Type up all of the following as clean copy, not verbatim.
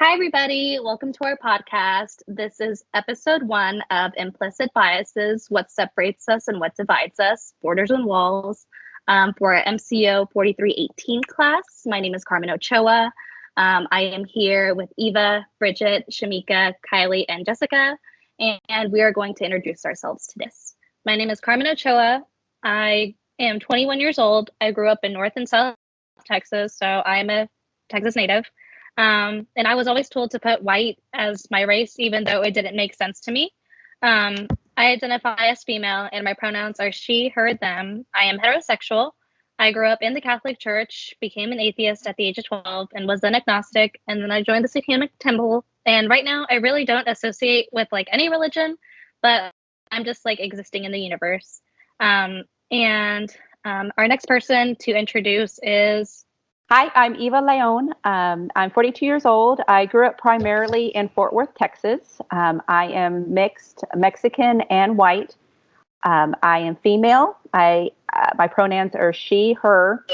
Hi, everybody. Welcome to our podcast. This is episode 1 of Implicit Biases, What Separates Us and What Divides Us, Borders and Walls, for our MCO 4318 class. My name is Carmen Ochoa. I am here with Eva, Bridget, Shamika, Kylie, and Jessica, and we are going to introduce ourselves to this. My name is Carmen Ochoa. I am 21 years old. I grew up in North and South Texas, so I am a Texas native. And I was always told to put white as my race, even though it didn't make sense to me. I identify as female, and my pronouns are she, her, them. I am heterosexual. I grew up in the Catholic Church, became an atheist at the age of 12, and was then agnostic. And then I joined the Satanic Temple. And right now, I really don't associate with any religion, but I'm just existing in the universe. Our next person to introduce is... Hi, I'm Eva Leon. I'm 42 years old. I grew up primarily in Fort Worth, Texas. I am mixed Mexican and white. I am female. My pronouns are she, her.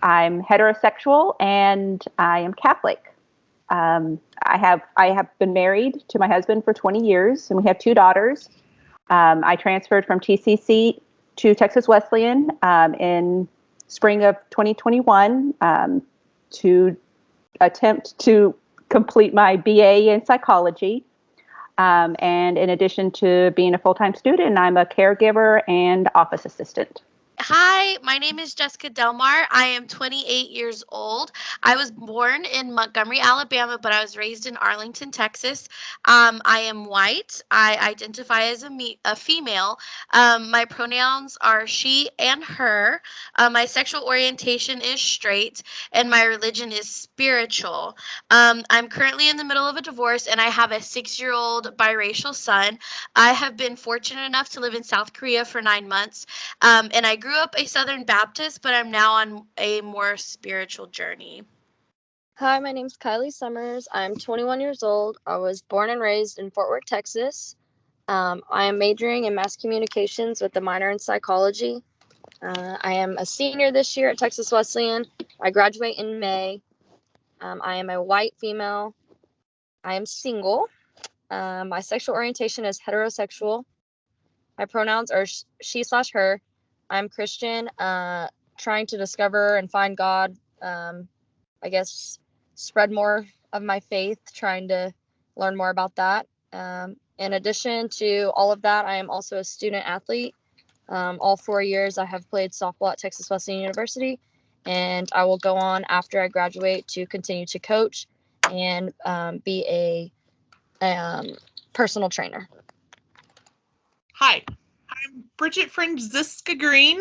I'm heterosexual, and I am Catholic. I have been married to my husband for 20 years, and we have 2 daughters. I transferred from TCC to Texas Wesleyan in spring of 2021 to attempt to complete my BA in psychology. And in addition to being a full-time student, I'm a caregiver and office assistant. Hi, my name is Jessica Delmar. I am 28 years old. I was born in Montgomery, Alabama, but I was raised in Arlington, Texas. I am white. I identify as a female. My pronouns are she and her. My sexual orientation is straight, and my religion is spiritual. I'm currently in the middle of a divorce, and I have a 6-year-old biracial son. I have been fortunate enough to live in South Korea for 9 months, and I grew up a Southern Baptist, but I'm now on a more spiritual journey. Hi, my name's Kylie Summers. I'm 21 years old. I was born and raised in Fort Worth, Texas. I am majoring in mass communications with a minor in psychology. I am a senior this year at Texas Wesleyan. I graduate in May. I am a white female. I am single. My sexual orientation is heterosexual. My pronouns are she/her. I'm Christian, trying to discover and find God, spread more of my faith, trying to learn more about that. In addition to all of that, I am also a student athlete. All 4 years I have played softball at Texas Wesleyan University, and I will go on after I graduate to continue to coach and be a personal trainer. Hi, I'm Bridget Franziska Green.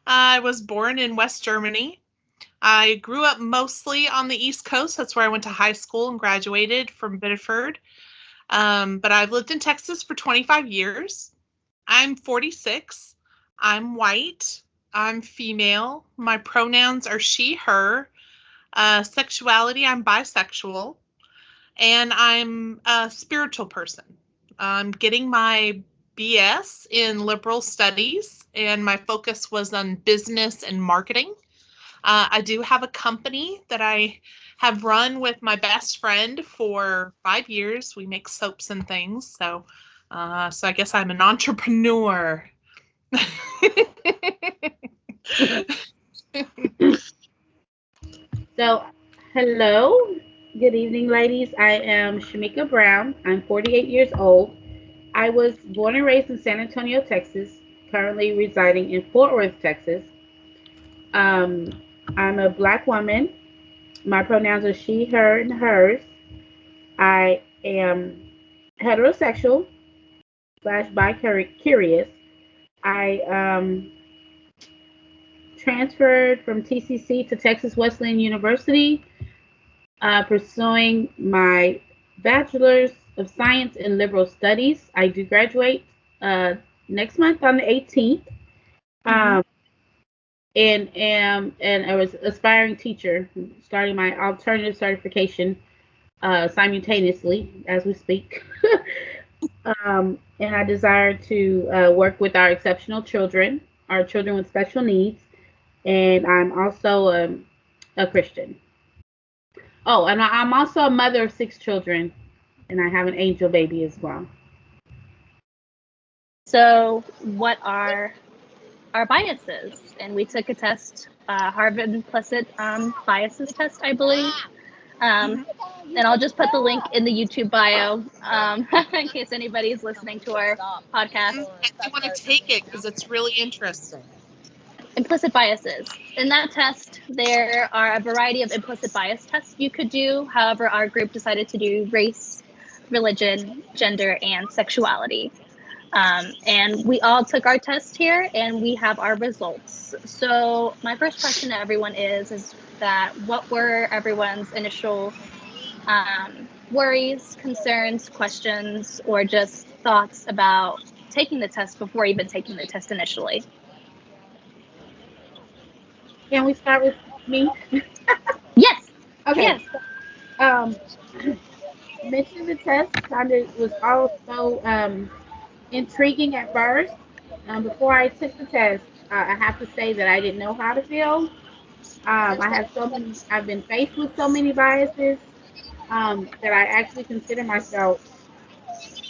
I was born in West Germany. I grew up mostly on the East Coast. That's where I went to high school and graduated from Biddeford. But I've lived in Texas for 25 years. I'm 46. I'm white. I'm female. My pronouns are she, her. Sexuality, I'm bisexual. And I'm a spiritual person. I'm getting my BS in liberal studies, and my focus was on business and marketing. I do have a company that I have run with my best friend for 5 years. We make soaps and things, so I guess I'm an entrepreneur. So, hello, good evening, ladies. I am Shamika Brown. I'm 48 years old. I was born and raised in San Antonio, Texas, currently residing in Fort Worth, Texas. I'm a Black woman. My pronouns are she, her, and hers. I am heterosexual / bi-curious. I transferred from TCC to Texas Wesleyan University, pursuing my Bachelor's of Science in Liberal Studies. I do graduate next month on the 18th. And I was aspiring teacher, starting my alternative certification simultaneously as we speak. And I desire to work with our exceptional children, our children with special needs, and I'm also a Christian. Oh, and I'm also a mother of 6 children, and I have an angel baby as well. So, what are our biases? And we took a test, Harvard Implicit biases test, I believe. And I'll just put the link in the YouTube bio in case anybody's listening to our podcast. I want to take it because it's really interesting. Implicit biases. In that test, there are a variety of implicit bias tests you could do. However, our group decided to do race, religion, gender, and sexuality. And we all took our test here, and we have our results. So my first question to everyone is that what were everyone's initial worries, concerns, questions, or just thoughts about taking the test before even taking the test initially? Can we start with me? Yes. Okay. Yes. Mentioning the test kind of was also intriguing at first. Before I took the test, I have to say that I didn't know how to feel. I've been faced with so many biases that I actually consider myself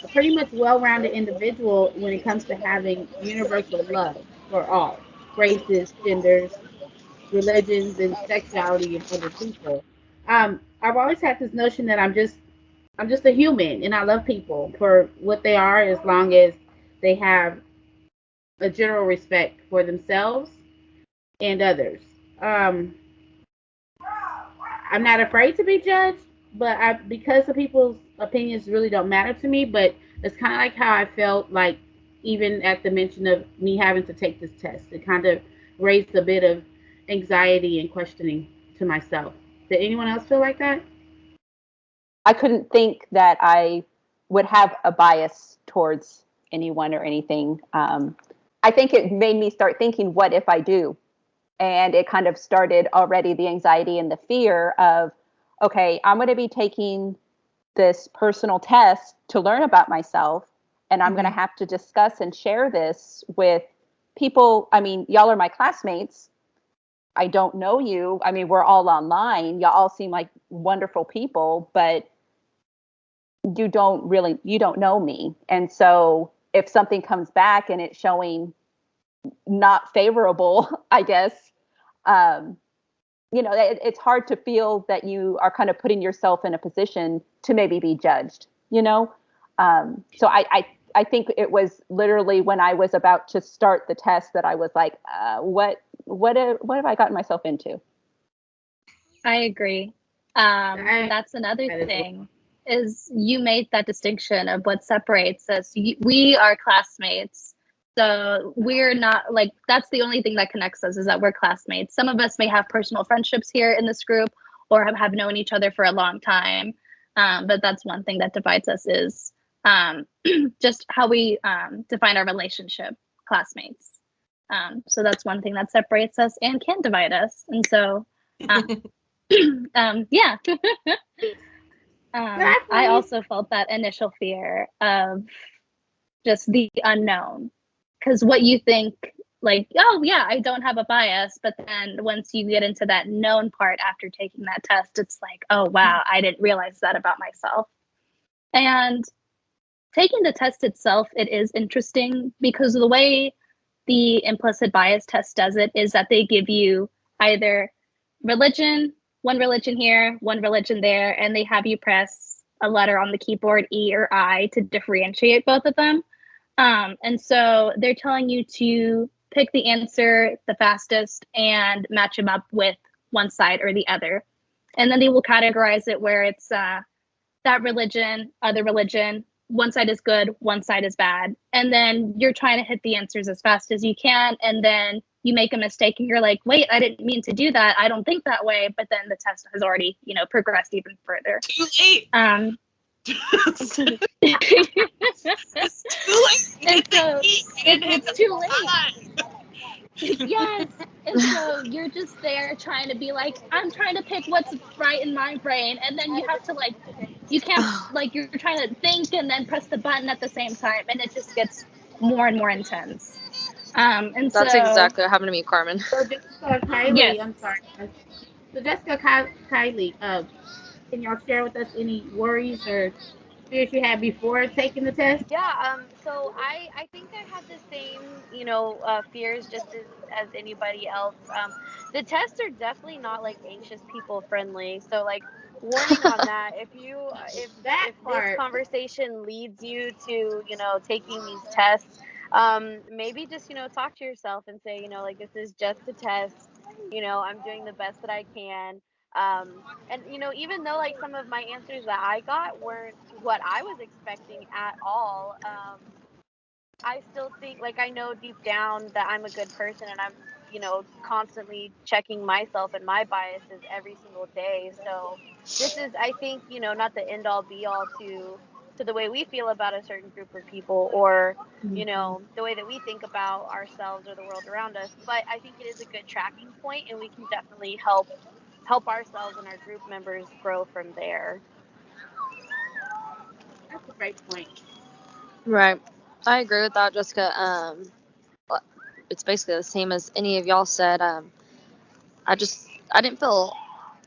a pretty much well-rounded individual when it comes to having universal love for all races, genders, religions, and sexuality of other people. I've always had this notion that I'm just a human, and I love people for what they are as long as they have a general respect for themselves and others. Um, I'm not afraid to be judged, but because the people's opinions really don't matter to me. But it's kind of like how I felt like even at the mention of me having to take this test, it kind of raised a bit of anxiety and questioning to myself. Did anyone else feel like that? I couldn't think that I would have a bias towards anyone or anything. I think it made me start thinking, what if I do? And it kind of started already the anxiety and the fear of, okay, I'm going to be taking this personal test to learn about myself, and I'm going to have to discuss and share this with people. I mean, y'all are my classmates. I don't know you. I mean, we're all online. Y'all all seem like wonderful people, but you don't know me. And so if something comes back and it's showing not favorable, I guess, it's hard to feel that you are kind of putting yourself in a position to maybe be judged, So I think it was literally when I was about to start the test that I was like, what have I gotten myself into? I agree. That's another thing is you made that distinction of what separates us. We are classmates. So we're not like, that's the only thing that connects us is that we're classmates. Some of us may have personal friendships here in this group or have known each other for a long time. But that's one thing that divides us is just how we define our relationship, classmates. So that's one thing that separates us and can divide us. And so, yeah. I also felt that initial fear of just the unknown. Because what you think, like, oh, yeah, I don't have a bias. But then once you get into that known part after taking that test, it's like, oh, wow, I didn't realize that about myself. And taking the test itself, it is interesting because the way the implicit bias test does it is that they give you either religion, one religion here, one religion there, and they have you press a letter on the keyboard, E or I, to differentiate both of them. And so they're telling you to pick the answer the fastest and match them up with one side or the other. And then they will categorize it where it's that religion, other religion, one side is good, one side is bad. And then you're trying to hit the answers as fast as you can. And then you make a mistake and you're like, wait, I didn't mean to do that. I don't think that way. But then the test has already, progressed even further. Too late. It's too late. It's too late. Yes. And so you're just there trying to be like, I'm trying to pick what's right in my brain. And then you have to you can't, you're trying to think and then press the button at the same time. And it just gets more and more intense. And That's exactly what happened to me, Carmen. So Jessica, Kylie, Yes. I'm sorry. So Jessica, Kylie, Can y'all share with us any worries or fears you had before taking the test? Yeah, so I think I had the same, fears just as anybody else. The tests are definitely not like anxious people friendly. So like warning on that, That if this part. conversation leads you to, taking these tests, maybe just, talk to yourself and say, like this is just a test. I'm doing the best that I can. And even though like some of my answers that I got weren't what I was expecting at all, I still think like I know deep down that I'm a good person and I'm, constantly checking myself and my biases every single day. So this is, I think, not the end all be all to the way we feel about a certain group of people, or the way that we think about ourselves or the world around us. But I think it is a good tracking point, and we can definitely help ourselves and our group members grow from there. That's a great point. Right. I agree with that, Jessica. It's basically the same as any of y'all said. I didn't feel,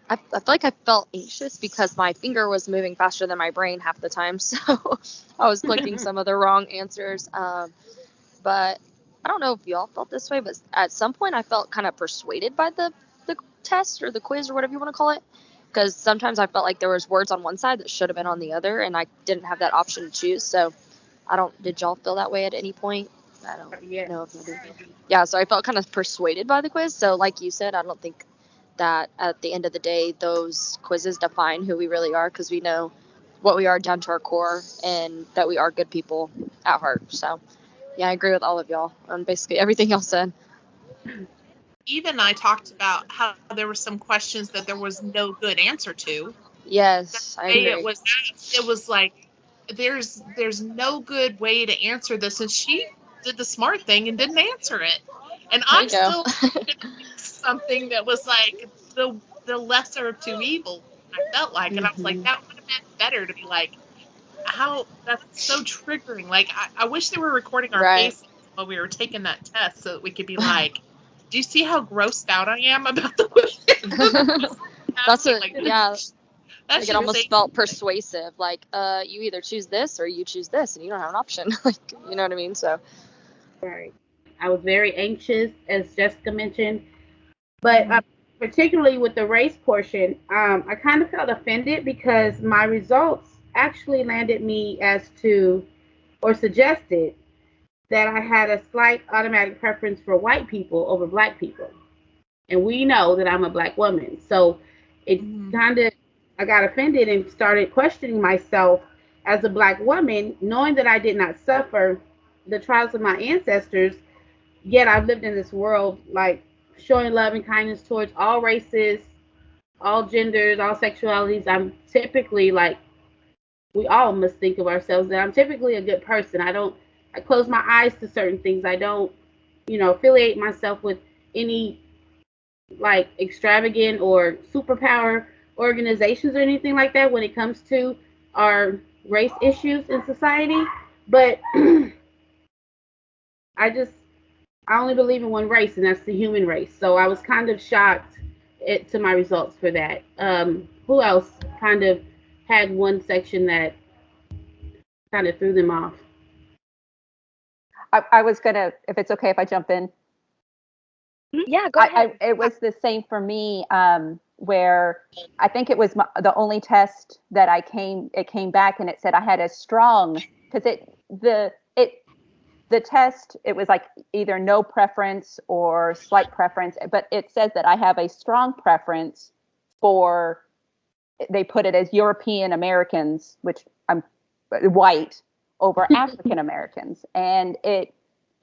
I feel like I felt anxious because my finger was moving faster than my brain half the time. So I was clicking some of the wrong answers. But I don't know if y'all felt this way, but at some point I felt kind of persuaded by the test or the quiz or whatever you want to call it. Because sometimes I felt like there was words on one side that should have been on the other, and I didn't have that option to choose. So did y'all feel that way at any point? I don't Yes. know if you did. Yeah, so I felt kind of persuaded by the quiz. So like you said, I don't think that at the end of the day, those quizzes define who we really are, because we know what we are down to our core and that we are good people at heart. So yeah, I agree with all of y'all on basically everything y'all said. Eva and I talked about how there were some questions that there was no good answer to. Yes, I agree. It was like there's no good way to answer this, and she did the smart thing and didn't answer it. And I still something that was like the lesser of two evils. I felt like, and I was like, that would have been better to be like, how that's so triggering. Like I wish they were recording our faces while we were taking that test so that we could be like, do you see how grossed out I am about the way? That's like, yeah. Like it almost felt persuasive. Like, you either choose this or you choose this, and you don't have an option. Like, you know what I mean? So. Right. I was very anxious, as Jessica mentioned, but particularly with the race portion, I kind of felt offended because my results actually landed me as to, or suggested, that I had a slight automatic preference for white people over black people. And we know that I'm a black woman. So it kind of, I got offended and started questioning myself as a black woman, knowing that I did not suffer the trials of my ancestors, yet I've lived in this world like showing love and kindness towards all races, all genders, all sexualities. I'm typically like, we all must think of ourselves that I'm typically a good person. I close my eyes to certain things. I don't, affiliate myself with any like extravagant or superpower organizations or anything like that when it comes to our race issues in society. But I only believe in one race, and that's the human race. So I was kind of shocked to my results for that. Who else kind of had one section that kind of threw them off? I was gonna, if it's okay if I jump in. Yeah, go ahead. It was the same for me, where I think it was the only test that it came back and it said I had a strong, because the test, it was like either no preference or slight preference, but it says that I have a strong preference for, they put it as European Americans, which I'm white, over African Americans. And it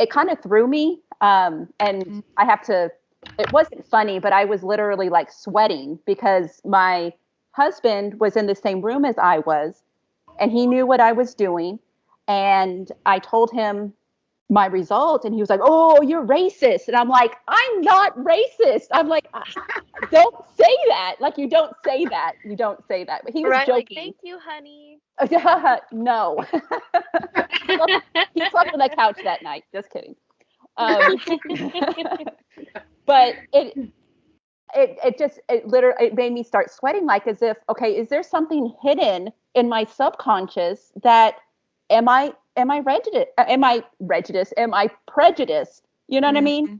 kind of threw me. And I have to, it wasn't funny, but I was literally like sweating because my husband was in the same room as I was, and he knew what I was doing. And I told him my result, and he was like, "Oh, you're racist." And I'm like, "I'm not racist." I'm like, "Don't say that. Like, you don't say that. You don't say that." But he was joking. Like, thank you, honey. No. He slept on the couch that night. Just kidding. But it literally, it made me start sweating, like as if, okay, is there something hidden in my subconscious that am I prejudiced? Am I prejudiced? You know what I mean? You were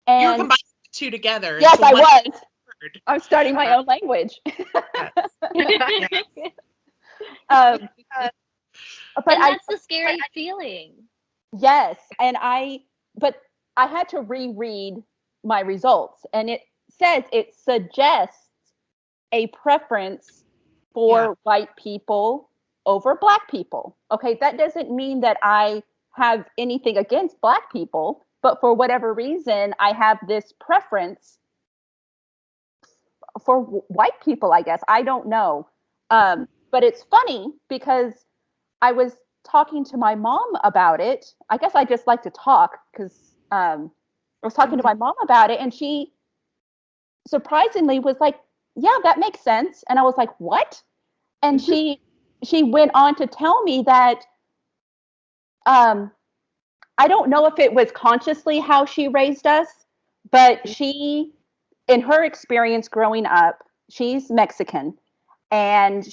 And combining the two together. yes, into I one was. word. I'm starting my own language. Yes. But And that's the scary feeling. yes, but I had to reread my results, and it suggests a preference for white people over black people. Okay, that doesn't mean that I have anything against black people, but for whatever reason, I have this preference for white people, I guess. I don't know. But it's funny because I was talking to my mom about it. I guess I just like to talk because I was talking to my mom about it, and she surprisingly was like, yeah, that makes sense. And I was like, what? And she went on to tell me that I don't know if it was consciously how she raised us, but she, in her experience growing up, she's Mexican, and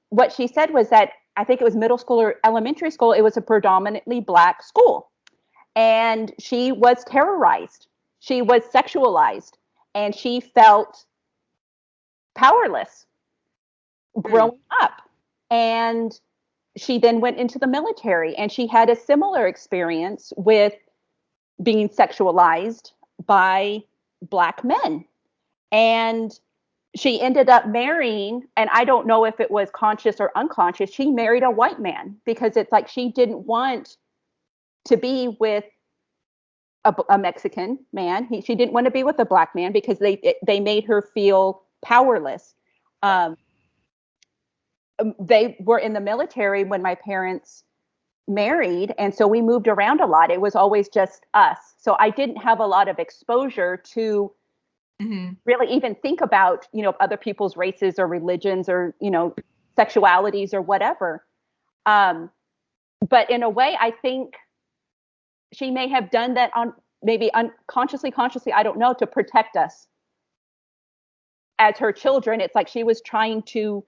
what she said was that I think it was middle school or elementary school, it was a predominantly black school, and she was terrorized, she was sexualized, and she felt powerless growing up. And she then went into the military, and she had a similar experience with being sexualized by black men. And she ended up marrying, and I don't know if it was conscious or unconscious, she married a white man because it's like she didn't want to be with a Mexican man. She didn't want to be with a black man because they made her feel powerless. They were in the military when my parents married, and so we moved around a lot. It was always just us. So I didn't have a lot of exposure to really even think about, other people's races or religions or, sexualities or whatever. But in a way, I think she may have done that on maybe unconsciously, consciously, I don't know, to protect us as her children. It's like she was trying to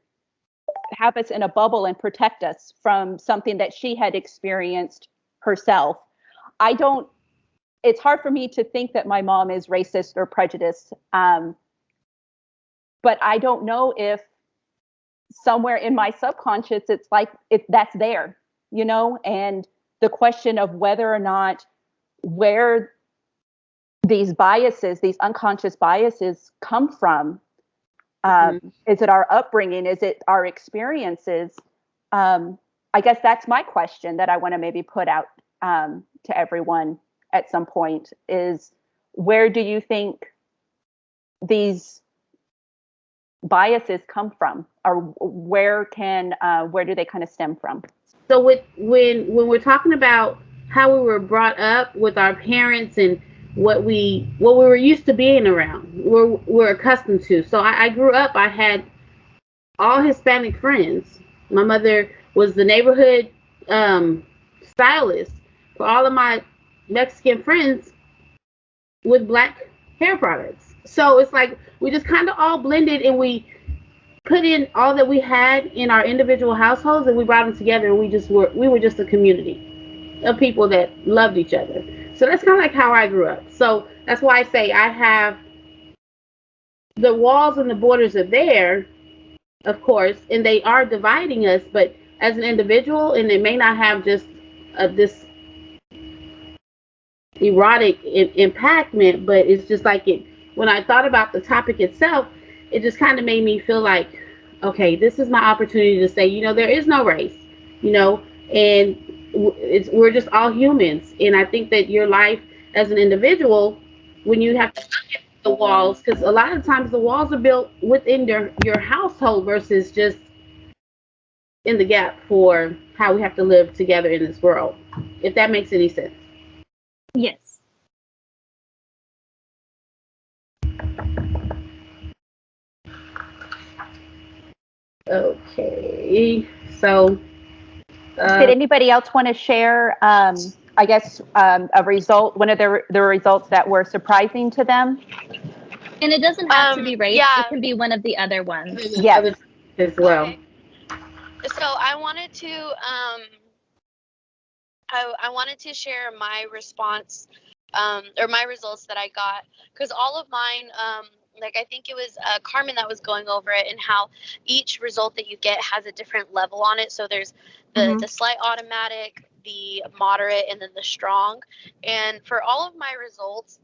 have us in a bubble and protect us from something that she had experienced herself. It's hard for me to think that my mom is racist or prejudiced. But I don't know if somewhere in my subconscious, it's like that's there, and the question of whether or not where these biases, these unconscious biases come from. Is it our upbringing? Is it our experiences? I guess that's my question that I want to maybe put out to everyone at some point is, where do you think these biases come from, or where do they kind of stem from? So when we're talking about how we were brought up with our parents and what we were used to being around, we're accustomed to. So I grew up, I had all Hispanic friends. My mother was the neighborhood stylist for all of my Mexican friends with black hair products. So it's like we just kind of all blended, and we put in all that we had in our individual households, and we brought them together, and we were just a community of people that loved each other. So that's kind of like how I grew up. So that's why I say I have the walls and the borders are there, of course, and they are dividing us, but as an individual, and it may not have just this erotic impactment, but it's just like when I thought about the topic itself, it just kind of made me feel like, okay, this is my opportunity to say, there is no race, and we're just all humans. And I think that your life as an individual, when you have to look at the walls, because a lot of times the walls are built within your household versus just in the gap for how we have to live together in this world, if that makes any sense. Yes. Okay, so did anybody else want to share I guess, a result, one of the results that were surprising to them? And it doesn't have to be race. Yeah. It can be one of the other ones. Yes. Other as well. Okay. So I wanted to I wanted to share my response or my results that I got, because all of mine, like I think it was Carmen that was going over it, and how each result that you get has a different level on it. So there's the slight automatic, the moderate, and then the strong. And for all of my results,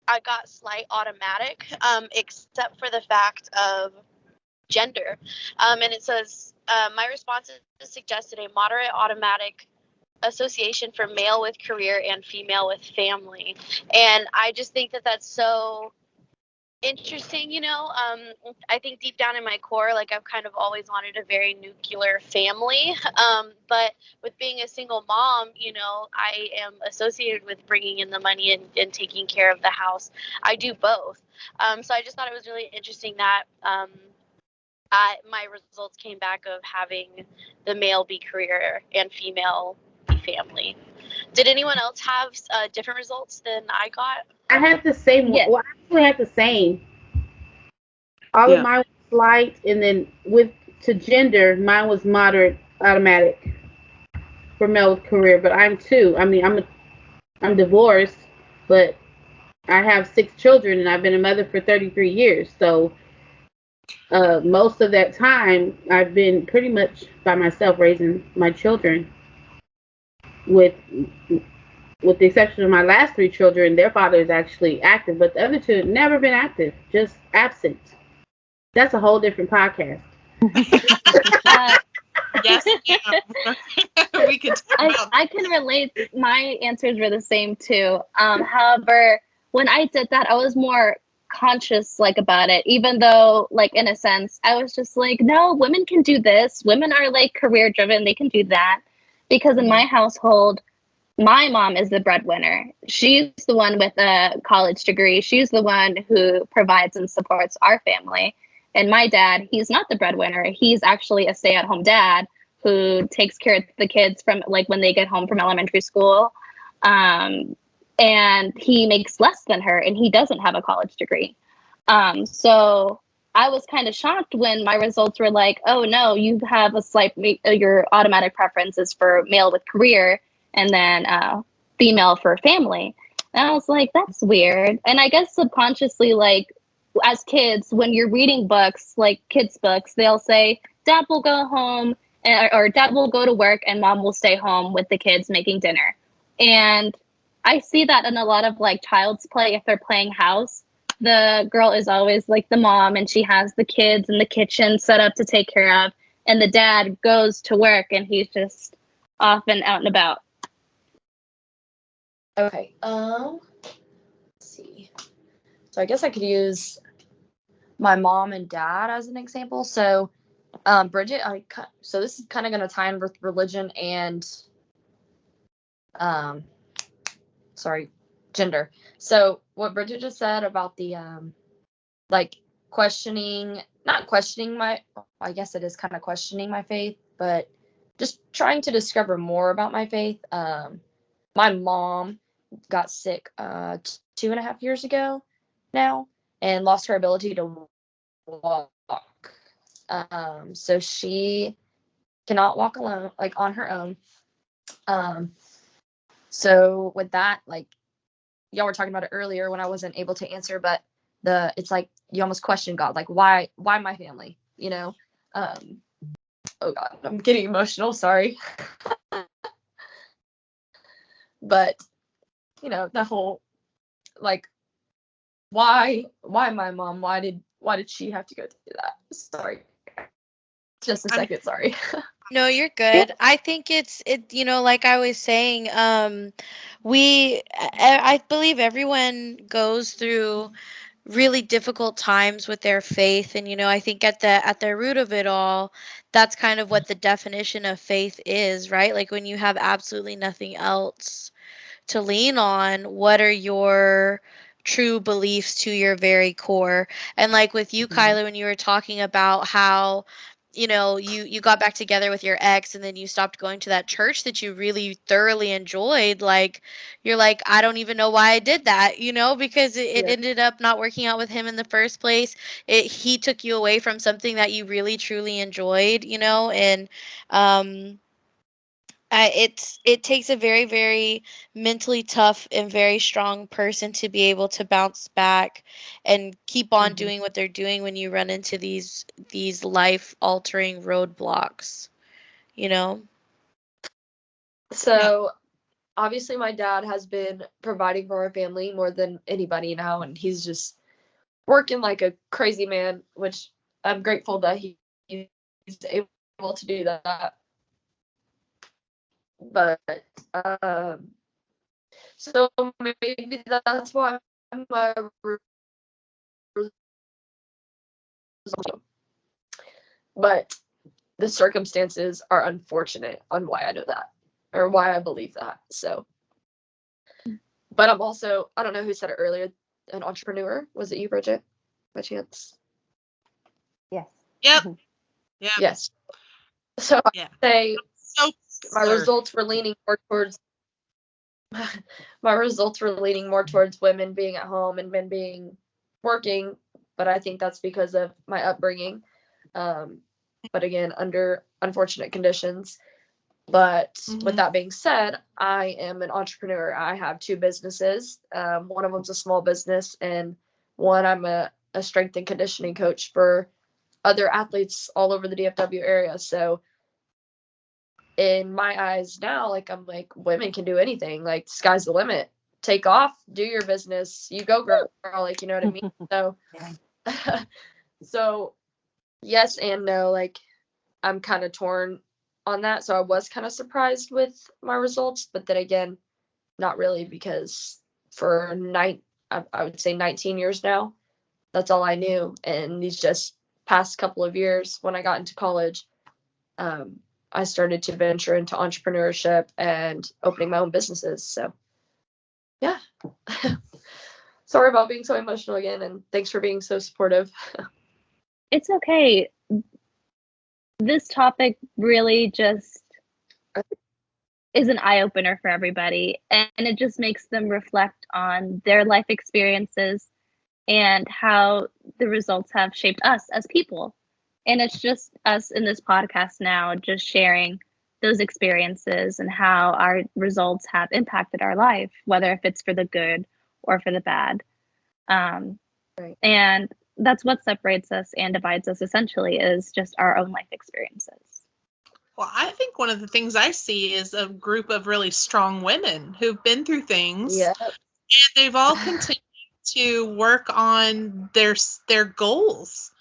I got slight automatic, except for the fact of gender. And it says, my responses suggested a moderate automatic association for male with career and female with family. And I just think that that's so interesting, you know. I think deep down in my core, like I've kind of always wanted a very nuclear family. But with being a single mom, you know, I am associated with bringing in the money and taking care of the house. I do both. So I just thought it was really interesting that my results came back of having the male be career and female be family. Did anyone else have different results than I got? I had the same. Yes. Well, I actually had the same. All of mine was slight, and then to gender, mine was moderate automatic for male with career. But I'm too. I mean, I'm divorced, but I have 6 children, and I've been a mother for 33 years. So most of that time, I've been pretty much by myself raising my children. With the exception of my last 3 children, their father is actually active, but the other 2 have never been active, just absent. That's a whole different podcast. Yes, we could talk about I can relate. My answers were the same too. However, when I did that, I was more conscious like about it, even though like in a sense I was just like, no, women can do this. Women are like career driven. They can do that. Because in my household, my mom is the breadwinner. She's the one with a college degree. She's the one who provides and supports our family. And my dad, he's not the breadwinner. He's actually a stay-at-home dad who takes care of the kids from like when they get home from elementary school. And he makes less than her, and he doesn't have a college degree. So I was kind of shocked when my results were like, oh no, you have a slight, your automatic preference is for male with career and then female for family. And I was like, that's weird. And I guess subconsciously, like as kids, when you're reading books, like kids' books, they'll say, dad will go home or dad will go to work and mom will stay home with the kids making dinner. And I see that in a lot of like child's play. If they're playing house, the girl is always like the mom and she has the kids in the kitchen set up to take care of. And the dad goes to work and he's just off and out and about. Okay. Let's see. So I guess I could use my mom and dad as an example. So, Bridget, so this is kind of going to tie in with religion and, gender. So what Bridget just said about the, like not questioning I guess it is kind of questioning my faith, but just trying to discover more about my faith. My mom got sick 2.5 years ago now and lost her ability to walk. So she cannot walk alone, like on her own. So with that, like y'all were talking about it earlier when I wasn't able to answer, but it's like you almost question God, like why my family, you know? Oh God, I'm getting emotional, sorry. But you know, the whole like why my mom, why did she have to go through that? Sorry. Just a second, sorry. No, you're good. I think it, you know, like I was saying, I believe everyone goes through really difficult times with their faith. And, you know, I think at the root of it all, that's kind of what the definition of faith is, right? Like when you have absolutely nothing else to lean on, what are your true beliefs to your very core? And like with you, Kylie, when you were talking about how you know, you got back together with your ex and then you stopped going to that church that you really thoroughly enjoyed, like you're like, I don't even know why I did that, you know, because it Yeah. ended up not working out with him in the first place. He took you away from something that you really truly enjoyed, you know, and it takes a very, very mentally tough and very strong person to be able to bounce back and keep on Mhm. doing what they're doing when you run into these life altering roadblocks, you know? So obviously my dad has been providing for our family more than anybody now, and he's just working like a crazy man, which I'm grateful that he's able to do that. But so maybe that's why my but the circumstances are unfortunate on why I know that or why I believe that. So, but I'm also, I don't know who said it earlier, an entrepreneur. Was it you, Bridget, by chance? Yes. Yep. Mhm. Yeah. Yes. So Yeah. I say So my results were leaning more towards women being at home and men being working, but I think that's because of my upbringing. But again, under unfortunate conditions. But with that being said, I am an entrepreneur. I have two businesses. One of them's a small business, and one I'm a strength and conditioning coach for other athletes all over the DFW area. So in my eyes now, like I'm like, women can do anything. Like sky's the limit. Take off, do your business, you go, girl. Like, you know what I mean? So, so yes and no. Like I'm kind of torn on that. So I was kind of surprised with my results, but then again, not really, because for I would say 19 years now, that's all I knew. And these just past couple of years, when I got into college, I started to venture into entrepreneurship and opening my own businesses. So, yeah. Sorry about being so emotional again, and thanks for being so supportive. It's okay. This topic really just is an eye opener for everybody, and it just makes them reflect on their life experiences and how the results have shaped us as people. And it's just us in this podcast now just sharing those experiences and how our results have impacted our life, whether if it's for the good or for the bad. Right. And that's what separates us and divides us essentially, is just our own life experiences. Well, I think one of the things I see is a group of really strong women who've been through things, Yeah. and they've all continued to work on their goals.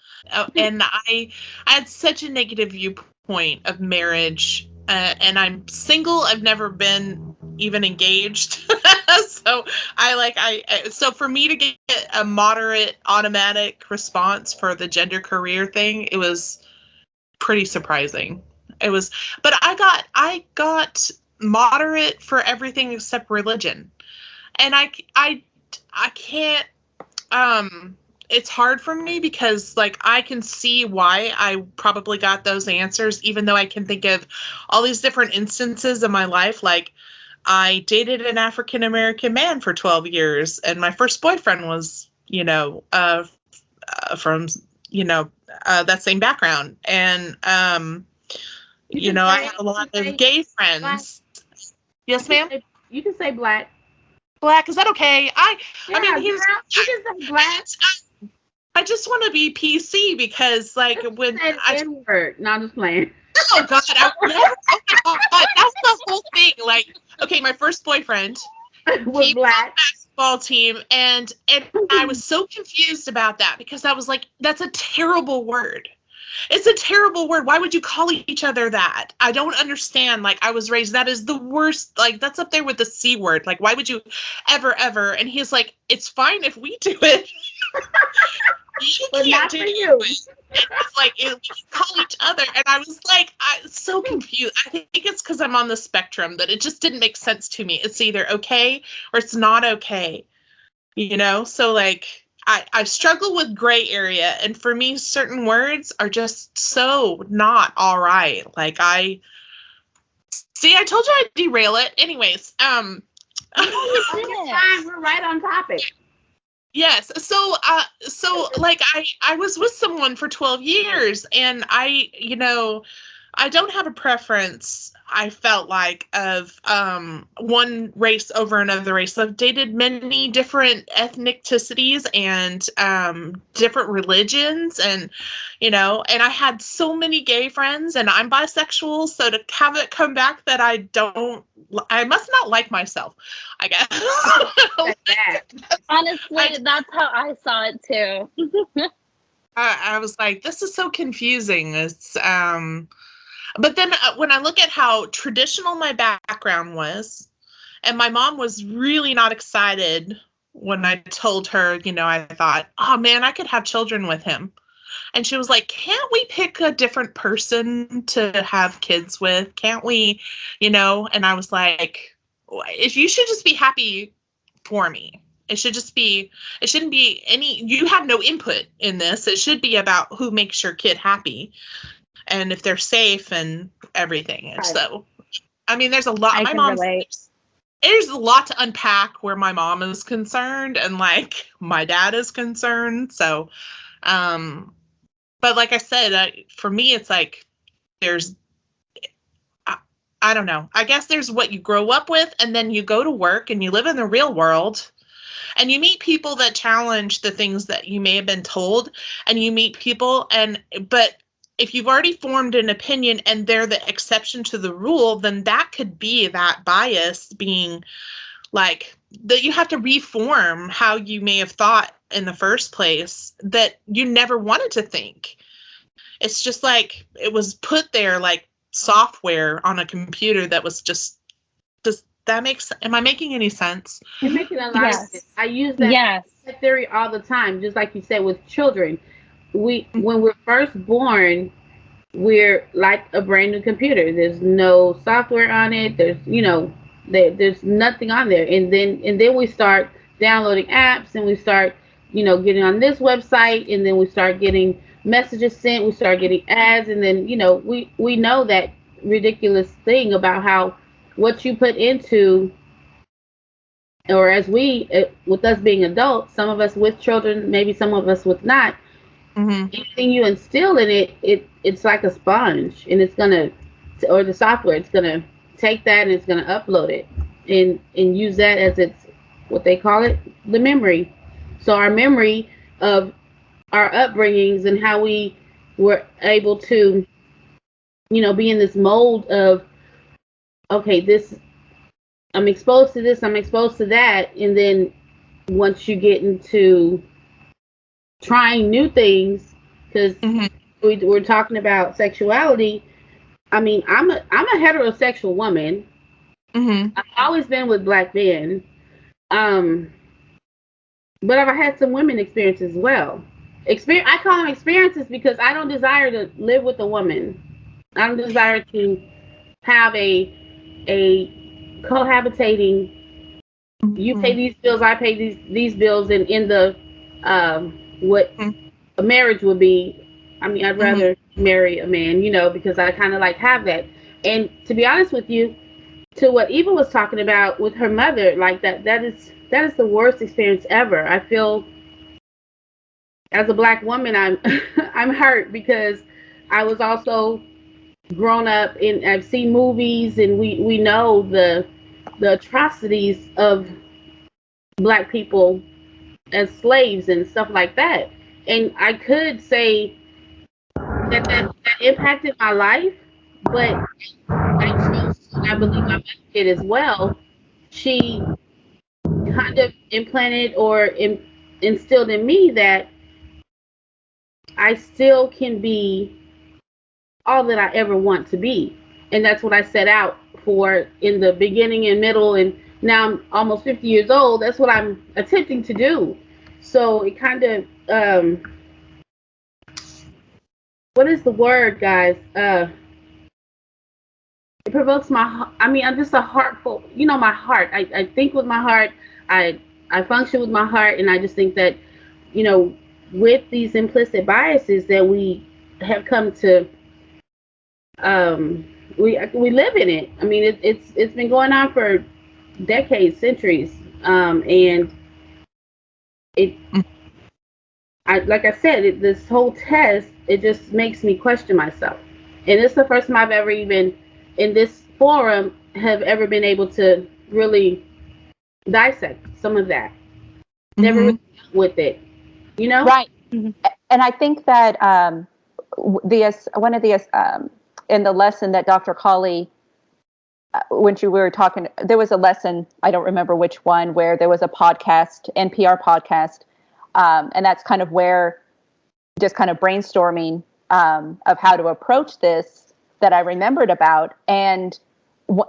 And I had such a negative viewpoint of marriage, and I'm single. I've never been even engaged, so so for me to get a moderate automatic response for the gender career thing, it was pretty surprising. It was, but I got moderate for everything except religion, and I can't. It's hard for me because like I can see why I probably got those answers, even though I can think of all these different instances in my life. Like I dated an African American man for 12 years, and my first boyfriend was, from that same background, and I had a lot of gay friends. Yes, ma'am. You can say black. Black, is that okay? I mean, you can say black. I just want to be PC because, like, when N-word. No, I'm just playing. Oh God, I would never. Oh my God, that's the whole thing. Like, okay, my first boyfriend was black. Basketball team, and I was so confused about that because I was like, that's a terrible word. It's a terrible word. Why would you call each other that? I don't understand. Like, I was raised, that is the worst. Like, that's up there with the C word. Like, why would you ever? And he's like, it's fine if we do it. You but can't not do for you. it. It's like, we call each other. And I was like, I'm so confused. I think it's because I'm on the spectrum that it just didn't make sense to me. It's either okay or it's not okay. So like, I struggle with gray area, and for me, certain words are just so not all right. Like I told you I'd derail it. Anyways, We're right on topic. Yes. So like I was with someone for 12 years, and I don't have a preference, I felt like, of one race over another race. I've dated many different ethnicities and different religions, and and I had so many gay friends, and I'm bisexual, so to have it come back that I must not like myself, I guess. Honestly, that's how I saw it too. I was like, this is so confusing. It's but then when I look at how traditional my background was, and my mom was really not excited when I told her, I thought, oh man, I could have children with him. And she was like, can't we pick a different person to have kids with? Can't we, And I was like, if you should just be happy for me. It shouldn't be you have no input in this. It should be about who makes your kid happy and if they're safe and everything. And so, I mean, there's a lot. There's a lot to unpack where my mom is concerned and like my dad is concerned. So, but like I said, for me, it's like I don't know. I guess there's what you grow up with, and then you go to work and you live in the real world. And you meet people that challenge the things that you may have been told, and you meet people but if you've already formed an opinion and they're the exception to the rule, then that could be that bias being like that you have to reform how you may have thought in the first place that you never wanted to think. It's just like it was put there like software on a computer that was just am I making any sense? You're making a lot of sense. I use that theory all the time, just like you said with children. When we're first born, we're like a brand new computer. There's no software on it. There's there's nothing on there. And then we start downloading apps, and we start getting on this website, and then we start getting messages sent. We start getting ads, and then we know that ridiculous thing about how what you put into, or as with us being adults, some of us with children, maybe some of us with not, anything you instill in it's like a sponge, and it's gonna, or the software, it's gonna take that and it's gonna upload it and use that as its, what they call it, the memory. So our memory of our upbringings and how we were able to, be in this mold of, okay, I'm exposed to this, I'm exposed to that, and then once you get into trying new things, because we're talking about sexuality. I mean, I'm a heterosexual woman. I've always been with black men, but I've had some women experiences as well. I call them experiences because I don't desire to live with a woman. I don't desire to have a cohabitating, you pay these bills, I pay these bills, and in the what a marriage would be. I mean, I'd rather marry a man, because I kind of like have that. And to be honest with you, to what Eva was talking about with her mother, like that is the worst experience ever. I feel as a black woman, I'm hurt because I was also grown up and I've seen movies, and we know the atrocities of black people as slaves and stuff like that. And I could say that impacted my life, but I believe my mother did as well. She kind of implanted or instilled in me that I still can be all that I ever want to be. And that's what I set out for in the beginning and middle, and now I'm almost 50 years old. That's what I'm attempting to do. So it kind of, what is the word, guys? It provokes I'm just a heartful, my heart. I think with my heart, I function with my heart, and I just think that, with these implicit biases that we have come to, we live in it. I mean, it's been going on for decades, centuries, and it. Like I said, this whole test, it just makes me question myself. And it's the first time I've ever even, in this forum, have ever been able to really dissect some of that. Never really dealt with it, Right. Mm-hmm. And I think that one of the in the lesson that Dr. Colley, when we were talking, there was a lesson, I don't remember which one, where there was a podcast, NPR podcast, and that's kind of where, just kind of brainstorming of how to approach this, that I remembered about. And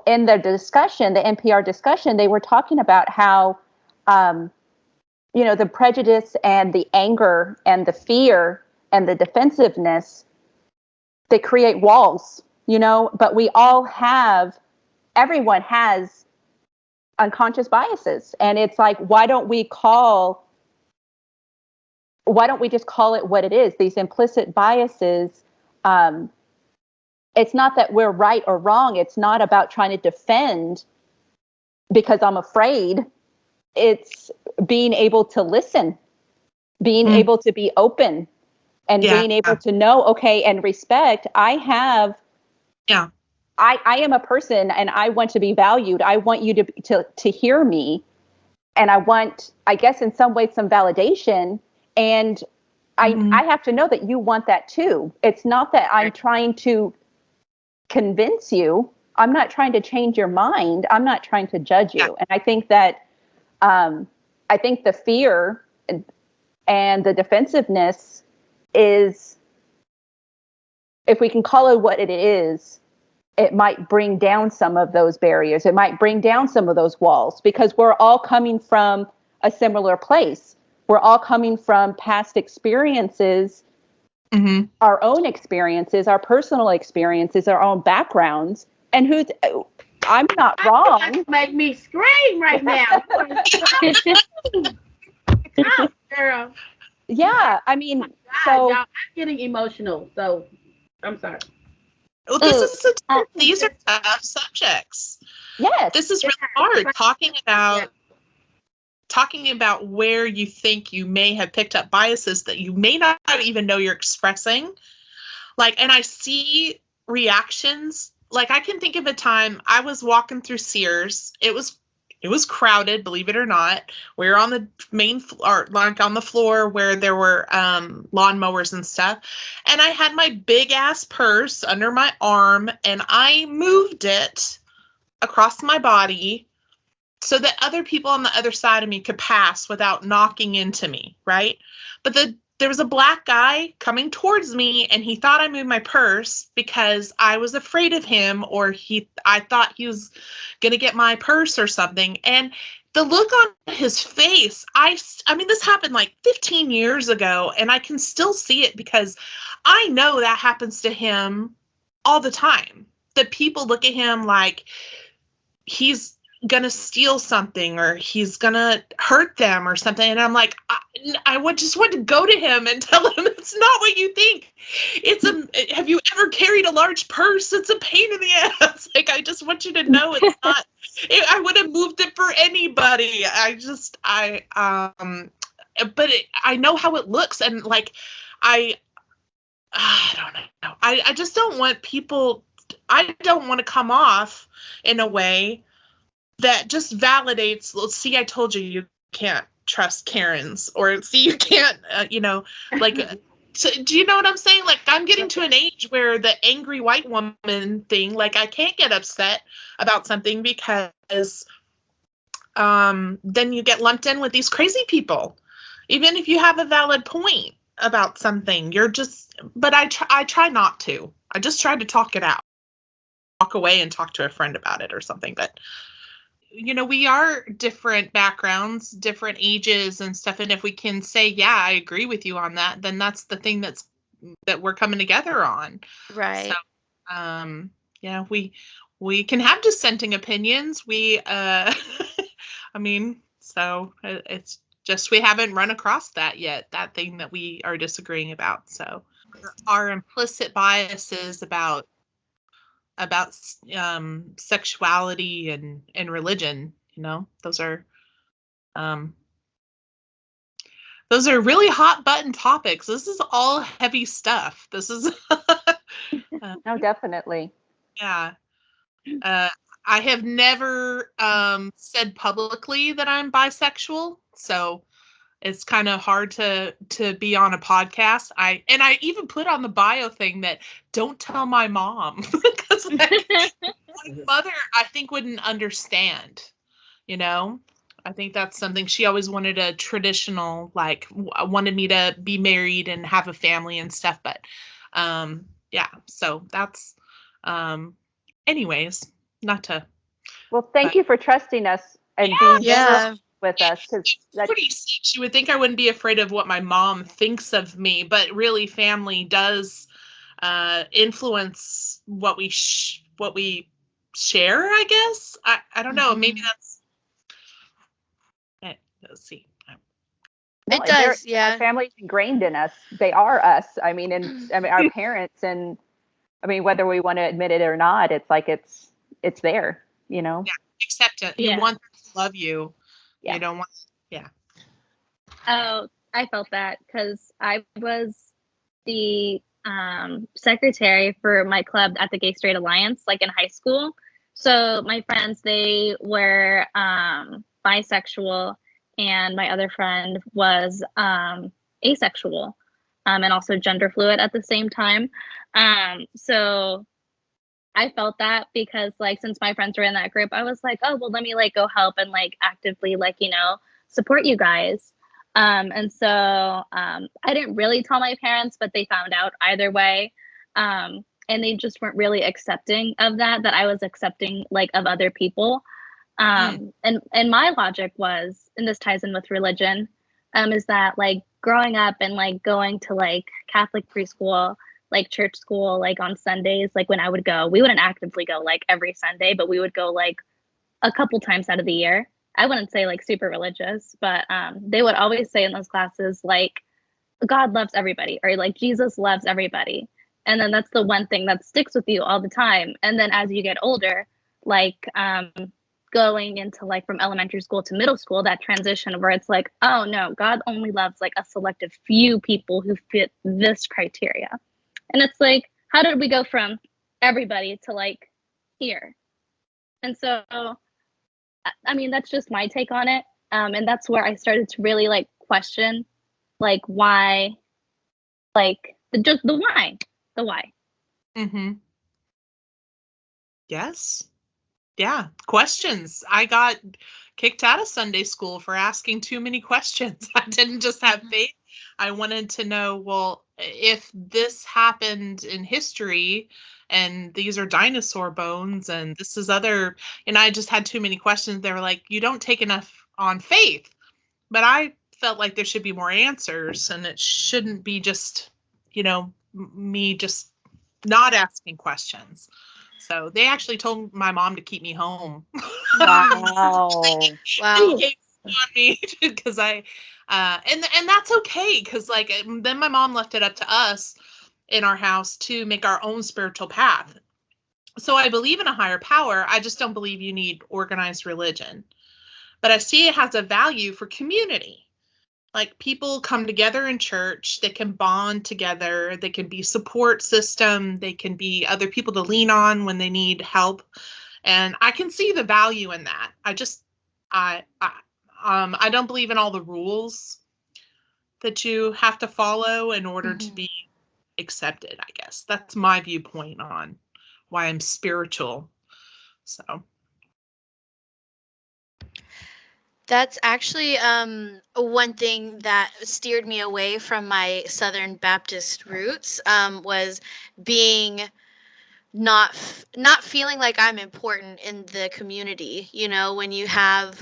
in the discussion, the NPR discussion, they were talking about how, the prejudice and the anger and the fear and the defensiveness, they create walls, but we all have, everyone has unconscious biases. And it's like, why don't we just call it what it is? These implicit biases, it's not that we're right or wrong. It's not about trying to defend because I'm afraid. It's being able to listen, being able to be open, and being able to know, okay, and respect. I am a person, and I want to be valued. I want you to hear me, and I want, I guess, in some ways, some validation. And I have to know that you want that too. It's not that I'm trying to convince you. I'm not trying to change your mind. I'm not trying to judge you. And I think that, I think the fear and the defensiveness is, if we can call it what it is, it might bring down some of those barriers. It might bring down some of those walls, because we're all coming from a similar place. We're all coming from past experiences, our own experiences, our personal experiences, our own backgrounds. And I'm not wrong. That make me scream right now. Girl. Yeah, I mean, y'all, I'm getting emotional, so I'm sorry. Well, these are tough subjects. Yes. This is really hard, talking about where you think you may have picked up biases that you may not even know you're expressing. And I see reactions. I can think of a time I was walking through Sears. It was crowded, believe it or not. We were on the main floor, on the floor where there were lawnmowers and stuff. And I had my big ass purse under my arm, and I moved it across my body so that other people on the other side of me could pass without knocking into me, right? But there was a black guy coming towards me, and he thought I moved my purse because I was afraid of him, or I thought he was going to get my purse or something. And the look on his face, I mean, this happened 15 years ago, and I can still see it because I know that happens to him all the time. That people look at him like he's gonna steal something, or he's gonna hurt them or something, and I'm like, I just want to go to him and tell him it's not what you think. Have you ever carried a large purse? It's a pain in the ass. I just want you to know it's not. I would have moved it for anybody. But I know how it looks, and I don't know. I just don't want people. I don't want to come off in a way that just validates, see, I told you you can't trust Karens, or see, you can't, so, do you know what I'm saying? I'm getting to an age where the angry white woman thing, I can't get upset about something because then you get lumped in with these crazy people. Even if you have a valid point about something, but I try not to. I just try to talk it out. Walk away and talk to a friend about it or something, but we are different backgrounds, different ages and stuff. And if we can say, yeah, I agree with you on that, then that's the thing that we're coming together on. Right. So, we can have dissenting opinions. I mean, so it's Just we haven't run across that yet, that thing that we are disagreeing about. So our implicit biases about sexuality and religion, those are really hot button topics. This is all heavy stuff. This is No, definitely. yeah. I have never said publicly that I'm bisexual, so it's kind of hard to be on a podcast. I even put on the bio thing that don't tell my mom, because my mother, I think, wouldn't understand. I think that's something she always wanted, a traditional, like, wanted me to be married and have a family and stuff. But yeah, so that's anyways, not to. Well, thank you for trusting us and being with us, because that's pretty sick. She would think I wouldn't be afraid of what my mom thinks of me, but really, family does influence what we share. I guess I don't know. Maybe that's. Let's see. It does, yeah. Our family's ingrained in us. They are us. I mean, our parents, and I mean, whether we want to admit it or not, it's like it's there. Yeah, accept it. You want them to love you. Yeah. You don't want. Yeah. Oh, I felt that because I was the secretary for my club at the Gay Straight Alliance, like in high school. So my friends, they were bisexual, and my other friend was asexual, and also gender fluid at the same time. So I felt that because, like, since my friends were in that group, I was like, oh, well, let me, like, go help and, like, actively, like, support you guys. And so I didn't really tell my parents, but they found out either way. And they just weren't really accepting of that I was accepting, like, of other people. And my logic was, and this ties in with religion, is that, like, growing up and, like, going to, like, Catholic preschool, like church school, like on Sundays, like when I would go, we wouldn't actively go like every Sunday, but we would go like a couple times out of the year. I wouldn't say like super religious, but they would always say in those classes, like, God loves everybody, or like Jesus loves everybody. And then that's the one thing that sticks with you all the time. And then as you get older, like going into like from elementary school to middle school, that transition where it's like, oh no, God only loves like a selective few people who fit this criteria. And it's like, how did we go from everybody to like here? And so, I mean, that's just my take on it. And that's where I started to really like question, like, why, like the why. Mm-hmm. Yes. Yeah. Questions. I got kicked out of Sunday school for asking too many questions. I didn't just have faith. I wanted to know, well, if this happened in history and these are dinosaur bones and this is other, and I just had too many questions. They were like, you don't take enough on faith. But I felt like there should be more answers, and it shouldn't be just, me just not asking questions. So they actually told my mom to keep me home. Wow. Wow. On me because and that's okay, because like then my mom left it up to us in our house to make our own spiritual path. So I believe in a higher power. I just don't believe you need organized religion, but I see it has a value for community. Like, people come together in church, they can bond together, they can be support system, they can be other people to lean on when they need help, and I can see the value in that. I don't believe in all the rules that you have to follow in order to be accepted, I guess. That's my viewpoint on why I'm spiritual. So. That's actually one thing that steered me away from my Southern Baptist roots, was being not feeling like I'm important in the community. When you have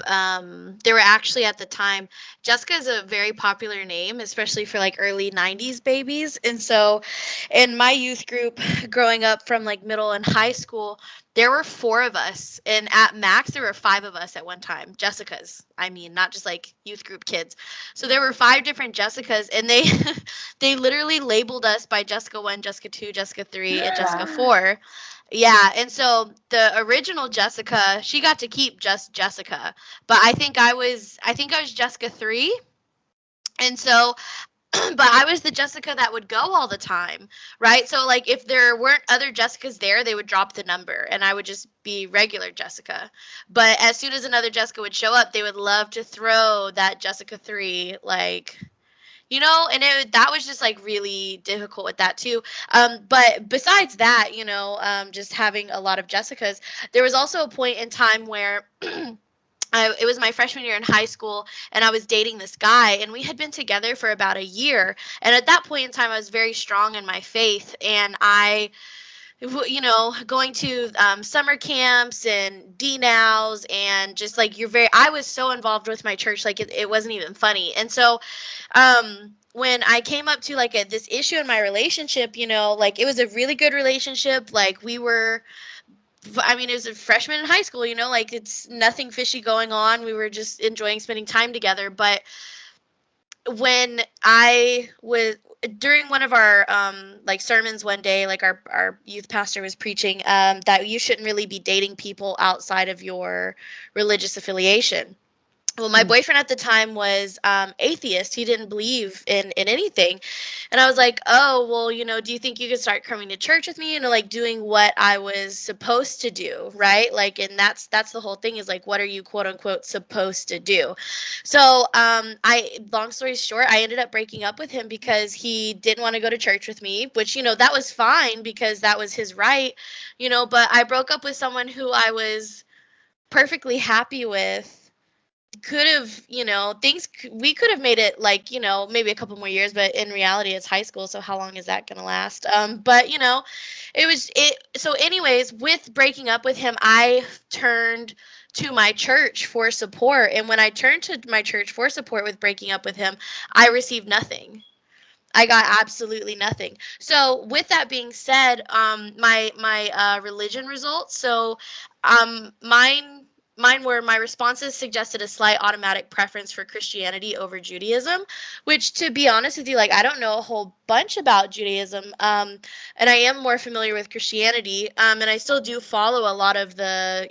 there were actually at the time, Jessica is a very popular name, especially for like early 90s babies. And so in my youth group growing up from like middle and high school, there were 4 of us, and at max there were 5 of us at one time, Jessicas. I mean, not just like youth group kids. So there were 5 different Jessicas, and they they literally labeled us by Jessica 1, Jessica 2, Jessica 3, and Jessica 4. Yeah, and so the original Jessica, she got to keep just Jessica, but I think I was Jessica 3. And so but I was the Jessica that would go all the time, right? So like if there weren't other Jessicas there, they would drop the number and I would just be regular Jessica. But as soon as another Jessica would show up, they would love to throw that Jessica 3, like, and that was just like really difficult with that too. But besides that, just having a lot of Jessicas, there was also a point in time where it was my freshman year in high school, and I was dating this guy, and we had been together for about a year. And at that point in time, I was very strong in my faith, and going to summer camps and D-nows, and just like I was so involved with my church, like it wasn't even funny. And so when I came up to like this issue in my relationship, like it was a really good relationship. Like it was a freshman in high school, like it's nothing fishy going on. We were just enjoying spending time together. But when I was during one of our like sermons one day, like our youth pastor was preaching that you shouldn't really be dating people outside of your religious affiliation. Well, my boyfriend at the time was atheist. He didn't believe in anything. And I was like, oh, well, do you think you could start coming to church with me? Like doing what I was supposed to do, right? Like, and that's the whole thing is like, what are you, quote unquote, supposed to do? So long story short, I ended up breaking up with him because he didn't want to go to church with me, which, that was fine because that was his right, but I broke up with someone who I was perfectly happy with. Could have, we could have made it like, maybe a couple more years, but in reality it's high school, so how long is that going to last? But so anyways, with breaking up with him, I turned to my church for support, and when I turned to my church for support with breaking up with him, I received nothing. I got absolutely nothing. So with that being said, my religion results, so mine were my responses suggested a slight automatic preference for Christianity over Judaism, which, to be honest with you, like I don't know a whole bunch about Judaism, and I am more familiar with Christianity, and I still do follow a lot of the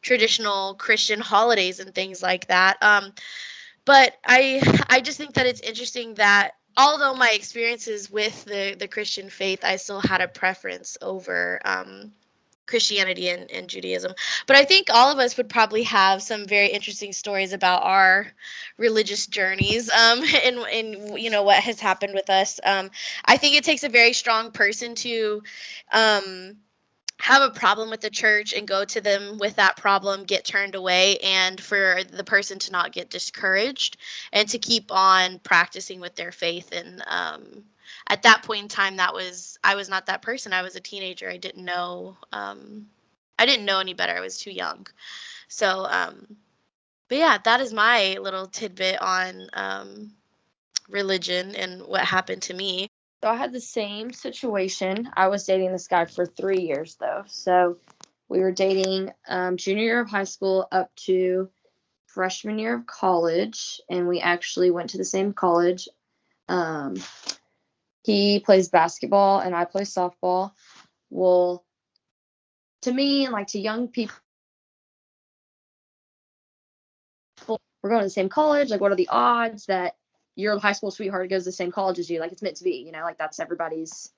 traditional Christian holidays and things like that. But I just think that it's interesting that although my experiences with the Christian faith, I still had a preference over Christianity and Judaism. But I think all of us would probably have some very interesting stories about our religious journeys and what has happened with us. I think it takes a very strong person to have a problem with the church and go to them with that problem, get turned away, and for the person to not get discouraged and to keep on practicing with their faith. And at that point in time, I was not that person. I was a teenager. I didn't know any better. I was too young. So, but yeah, that is my little tidbit on religion and what happened to me. So I had the same situation. I was dating this guy for 3 years, though. So we were dating junior year of high school up to freshman year of college, and we actually went to the same college. He plays basketball, and I play softball. Well, to me, and like to young people, we're going to the same college. Like, what are the odds that your high school sweetheart goes to the same college as you? Like, it's meant to be, like that's everybody's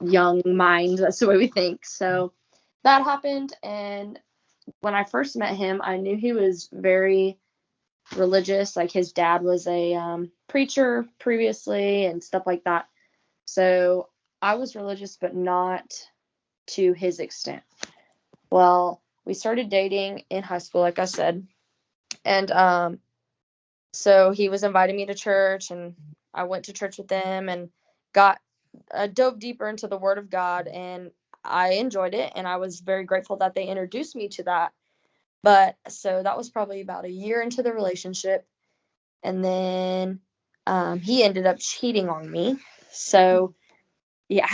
young mind. That's the way we think. So that happened. And when I first met him, I knew he was very religious. Like his dad was a preacher previously and stuff like that. So I was religious, but not to his extent. Well, we started dating in high school, like I said. And so he was inviting me to church, and I went to church with them and dove deeper into the Word of God, and I enjoyed it, and I was very grateful that they introduced me to that. But so that was probably about a year into the relationship, and then he ended up cheating on me. So yeah,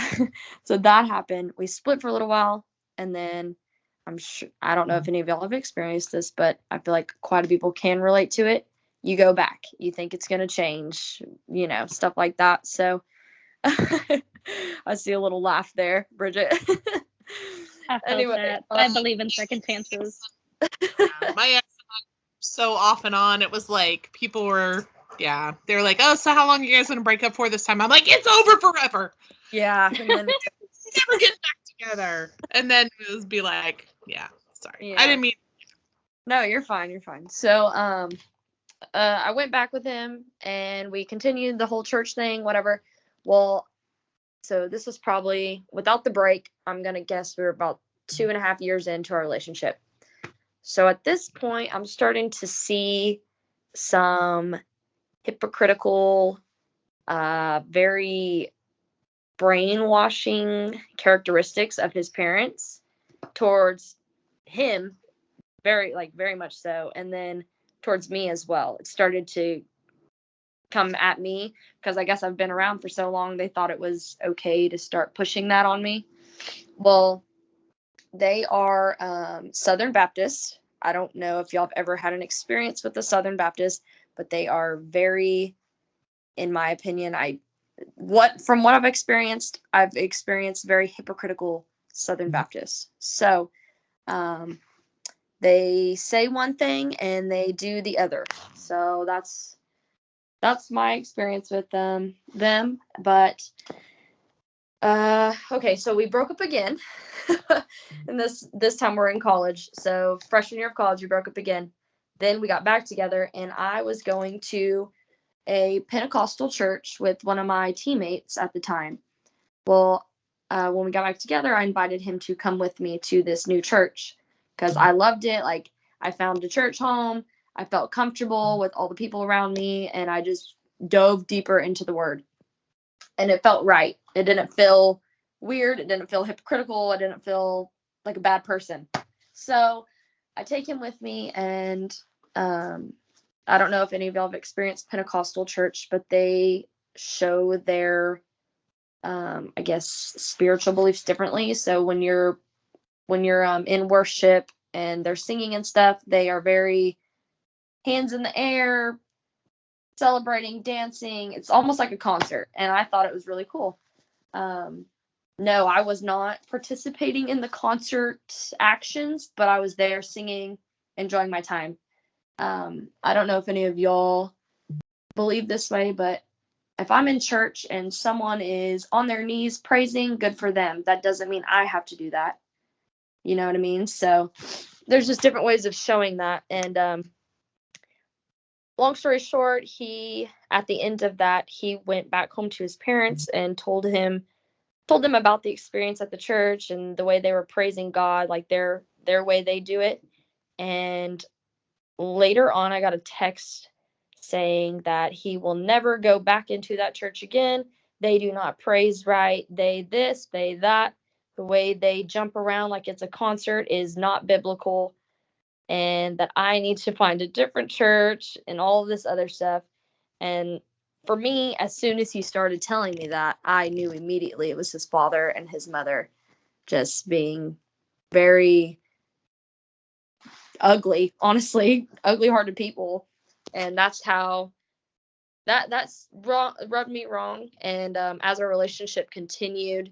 so that happened. We split for a little while, and then I'm sure, I don't know if any of y'all have experienced this, but I feel like quite a few people can relate to it. You go back, you think it's going to change, stuff like that. So I see a little laugh there, Bridget. I felt Anyway, that. I believe in second chances. My ex and I, so off and on, it was like people were, they were like, oh, so how long are you guys going to break up for this time? I'm like, it's over forever. Yeah. And then Never get back together. And then it was be like, sorry. Yeah. I didn't mean. No, you're fine. You're fine. So, I went back with him and we continued the whole church thing, whatever. Well, so this was probably without the break, I'm going to guess we were about 2.5 years into our relationship. So at this point, I'm starting to see some hypocritical, very brainwashing characteristics of his parents towards him, very much so, and then towards me as well. It started to come at me because I guess I've been around for so long, they thought it was okay to start pushing that on me. Well, they are Southern Baptist. I don't know if y'all have ever had an experience with the Southern Baptist, but they are very, in my opinion, from what I've experienced very hypocritical Southern Baptists. So they say one thing and they do the other. So that's my experience with them. But okay, so we broke up again. And this time we're in college. So freshman year of college, we broke up again. Then we got back together, and I was going to a Pentecostal church with one of my teammates at the time. Well, when we got back together, I invited him to come with me to this new church because I loved it. Like, I found a church home. I felt comfortable with all the people around me, and I just dove deeper into the word. And it felt right. It didn't feel weird. It didn't feel hypocritical. I didn't feel like a bad person. So I take him with me, and I don't know if any of y'all have experienced Pentecostal church, but they show their, I guess, spiritual beliefs differently. So when you're in worship and they're singing and stuff, they are very hands in the air, celebrating, dancing. It's almost like a concert, and I thought it was really cool. No, I was not participating in the concert actions, but I was there singing, enjoying my time. I don't know if any of y'all believe this way, but if I'm in church and someone is on their knees praising, good for them. That doesn't mean I have to do that. You know what I mean? So there's just different ways of showing that. And long story short, at the end of that, he went back home to his parents and told them about the experience at the church and the way they were praising God, like their way they do it. And later on, I got a text saying that he will never go back into that church again. They do not praise right. They this, they that. The way they jump around like it's a concert is not biblical, and that I need to find a different church and all of this other stuff. And for me, as soon as he started telling me that, I knew immediately it was his father and his mother just being very ugly, honestly, ugly-hearted people. And that's how that's rubbed me wrong. And as our relationship continued,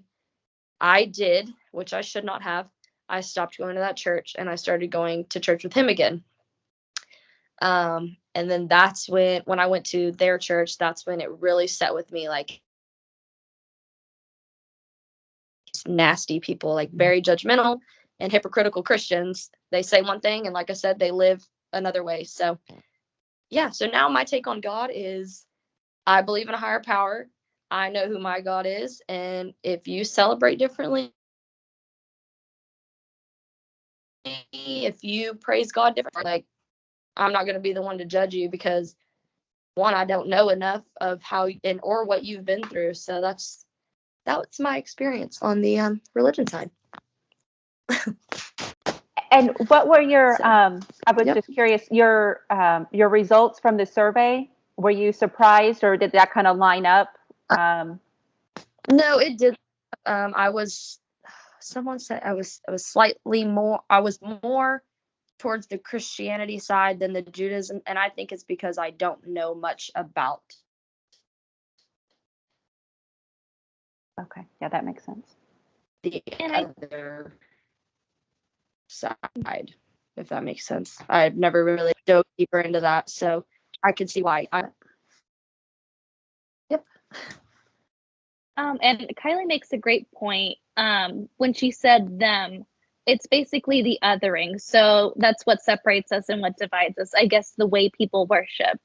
I did, which I should not have. I stopped going to that church and I started going to church with him again. And then that's when I went to their church, that's when it really set with me, like, nasty people, like very judgmental and hypocritical Christians. They say one thing, and like I said, they live another way. So yeah, so now my take on God is I believe in a higher power. I know who my God is. And if you celebrate differently, if you praise God differently, like, I'm not going to be the one to judge you because, one, I don't know enough of how or what you've been through. So that's my experience on the religion side. And what were your, I was Yep. just curious, your results from the survey? Were you surprised, or did that kind of line up? No, it did. I was someone said I was slightly more, I was more towards the Christianity side than the Judaism, and I think it's because I don't know much about. Okay, yeah, that makes sense. The other side, if that makes sense. I've never really dove deeper into that, so I could see why. Yep. And Kylie makes a great point. When she said them, it's basically the othering. So that's what separates us and what divides us. I guess the way people worship.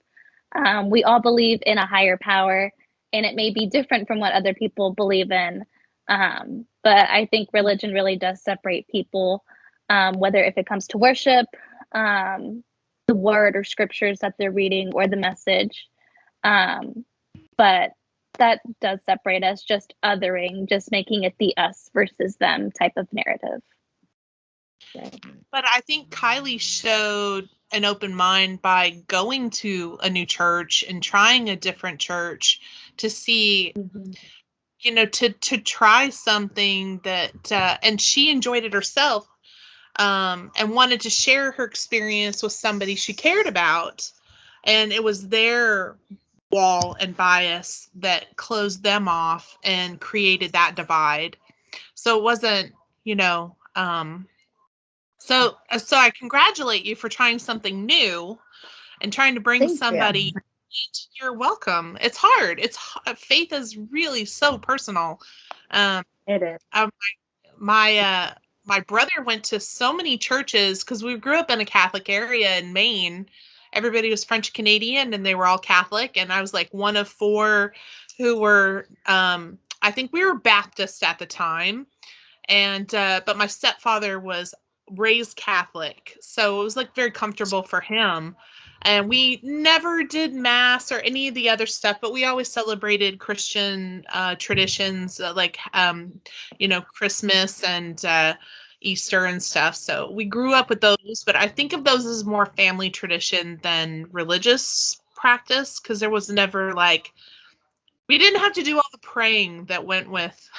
We all believe in a higher power, and it may be different from what other people believe in. But I think religion really does separate people, whether if it comes to worship, the word or scriptures that they're reading, or the message. But that does separate us, just othering, just making it the us versus them type of narrative. But I think Kylie showed an open mind by going to a new church and trying a different church to see, to try something that, and she enjoyed it herself, and wanted to share her experience with somebody she cared about. And it was their wall and bias that closed them off and created that divide. So it wasn't, so I congratulate you for trying something new and trying to bring somebody. You're welcome. It's hard. Faith is really so personal. It is. My brother went to so many churches because we grew up in a Catholic area in Maine. Everybody was French Canadian and they were all Catholic. And I was like one of four who were, I think we were Baptist at the time. And, but my stepfather was raised Catholic. So it was like very comfortable for him. And we never did mass or any of the other stuff, but we always celebrated Christian traditions like, Christmas and Easter and stuff. So we grew up with those, but I think of those as more family tradition than religious practice, because there was never we didn't have to do all the praying that went with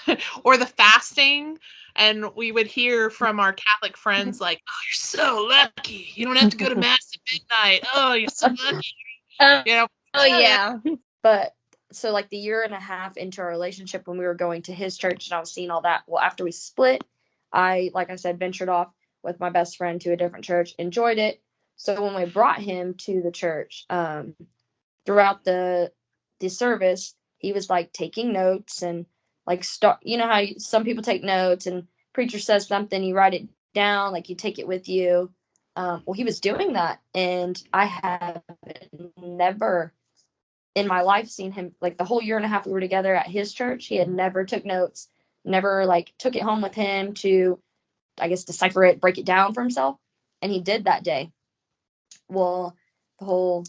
or the fasting. And we would hear from our Catholic friends like, oh, you're so lucky. You don't have to go to mass at midnight. Oh, you're so lucky. Oh, yeah. But so the year and a half into our relationship, when we were going to his church and I was seeing all that, well, after we split, I, like I said, ventured off with my best friend to a different church, enjoyed it. So when we brought him to the church, throughout the service, he was taking notes and how some people take notes and preacher says something, you write it down, you take it with you. Well, he was doing that, and I have never in my life seen him, the whole year and a half we were together at his church, he had never took notes, never took it home with him to, I guess, decipher it, break it down for himself. And he did that day. Well, the whole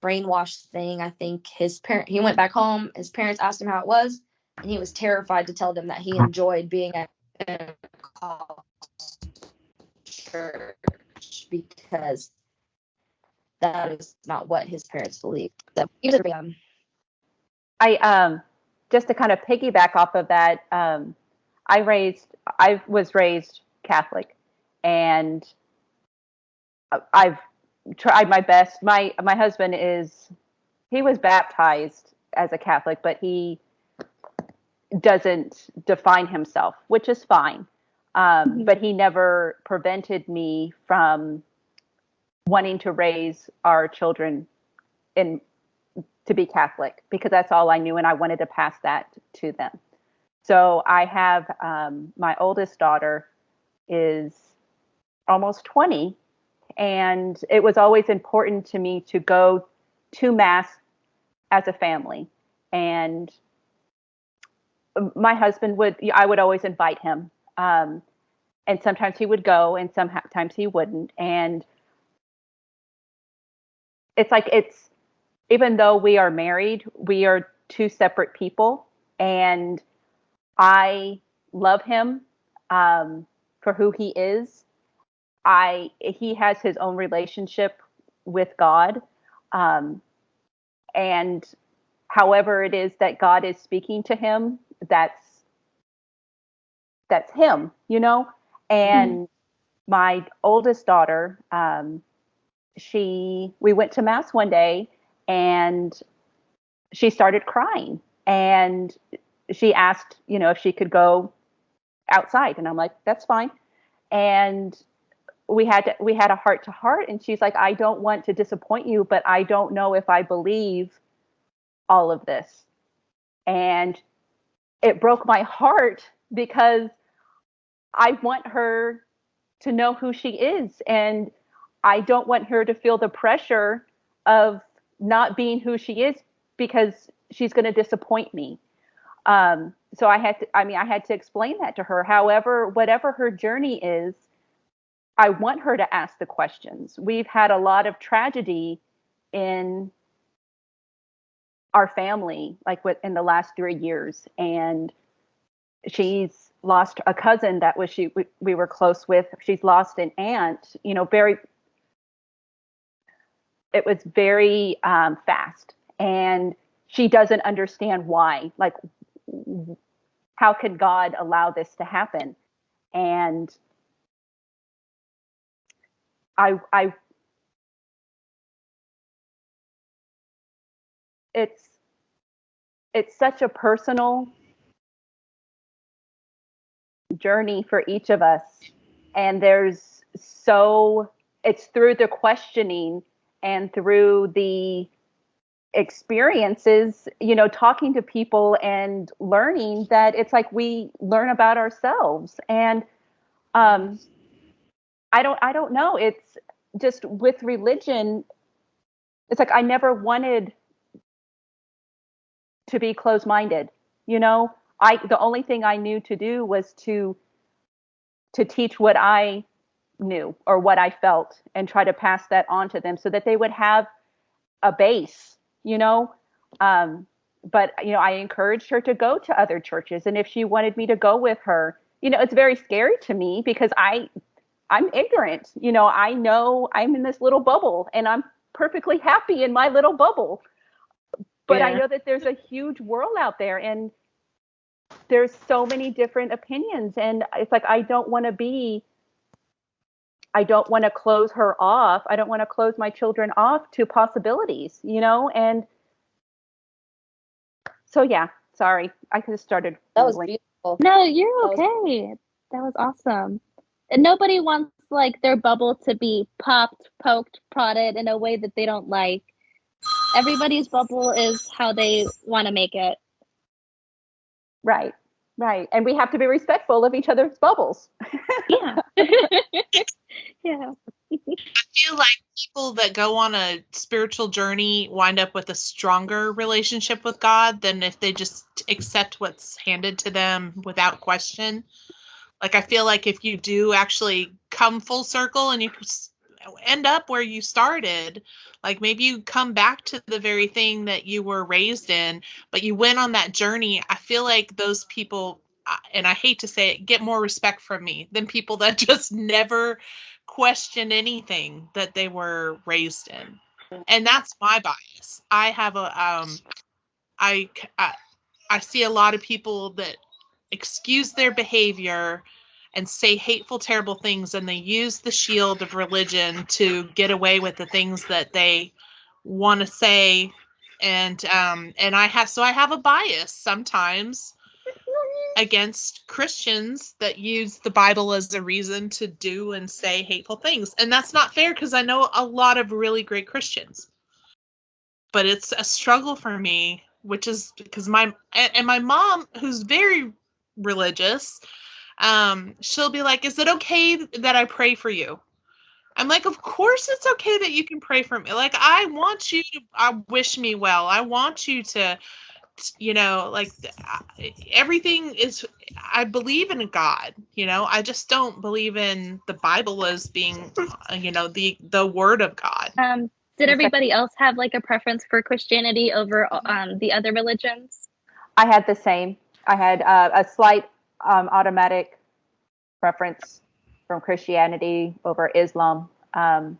brainwash thing, I think he went back home, his parents asked him how it was, and he was terrified to tell them that he enjoyed being at a church because that is not what his parents believed. So I just to kind of piggyback off of that, I was raised Catholic, and I've tried my best. My husband he was baptized as a Catholic, but he doesn't define himself, which is fine. But he never prevented me from wanting to raise our children to be Catholic, because that's all I knew, and I wanted to pass that to them. So I have my oldest daughter is almost 20, and it was always important to me to go to mass as a family. And my husband I would always invite him. And sometimes he would go and sometimes he wouldn't. And it's even though we are married, we are two separate people. And I love him for who he is. He has his own relationship with God. And however it is that God is speaking to him, that's that's him, you know? And my oldest daughter, we went to mass one day and she started crying, and she asked, you know, if she could go outside. And I'm like, that's fine. And we had a heart to heart, and she's like, I don't want to disappoint you, but I don't know if I believe all of this. And it broke my heart because I want her to know who she is, and I don't want her to feel the pressure of not being who she is because she's going to disappoint me. So I had to explain that to her. However, whatever her journey is, I want her to ask the questions. We've had a lot of tragedy in our family, like in the last 3 years, and she's lost a cousin that we were close with. She's lost an aunt. You know, it was very fast, and she doesn't understand why. Like, how could God allow this to happen? And it's such a personal journey for each of us, and it's through the questioning and through the experiences, you know, talking to people and learning, that it's like we learn about ourselves. And I don't know, it's just with religion, it's like I never wanted to be closed-minded, you know. The only thing I knew to do was to teach what I knew or what I felt, and try to pass that on to them so that they would have a base, you know. But, you know, I encouraged her to go to other churches, and if she wanted me to go with her, you know, it's very scary to me because I'm ignorant, you know. I know I'm in this little bubble, and I'm perfectly happy in my little bubble. But I know that there's a huge world out there, and there's so many different opinions, and it's like I don't want to close her off. I don't want to close my children off to possibilities, you know. And so, yeah, sorry, I could have started. That was beautiful. No, you're okay. That was awesome. And nobody wants like their bubble to be popped, poked, prodded in a way that they don't like. Everybody's bubble is how they want to make it. Right. And we have to be respectful of each other's bubbles. Yeah. Yeah. I feel like people that go on a spiritual journey wind up with a stronger relationship with God than if they just accept what's handed to them without question. Like, I feel like if you do actually come full circle and you end up where you started, like maybe you come back to the very thing that you were raised in, but you went on that journey, I feel like those people, and I hate to say it, get more respect from me than people that just never question anything that they were raised in. And that's my bias. I have I see a lot of people that excuse their behavior and say hateful, terrible things, and they use the shield of religion to get away with the things that they want to say. And I have a bias sometimes against Christians that use the Bible as a reason to do and say hateful things. And that's not fair, because I know a lot of really great Christians. But it's a struggle for me, which is because my mom, who's very religious, she'll be like, is it okay that I pray for you? I'm like, of course it's okay that you can pray for me. Like, I want you to wish me well. I want you to, you know, like, everything is, I believe in God, you know. I just don't believe in the Bible as being, you know, the word of God. Did everybody else have like a preference for Christianity over the other religions? I had the same. I had a slight automatic preference from Christianity over Islam, and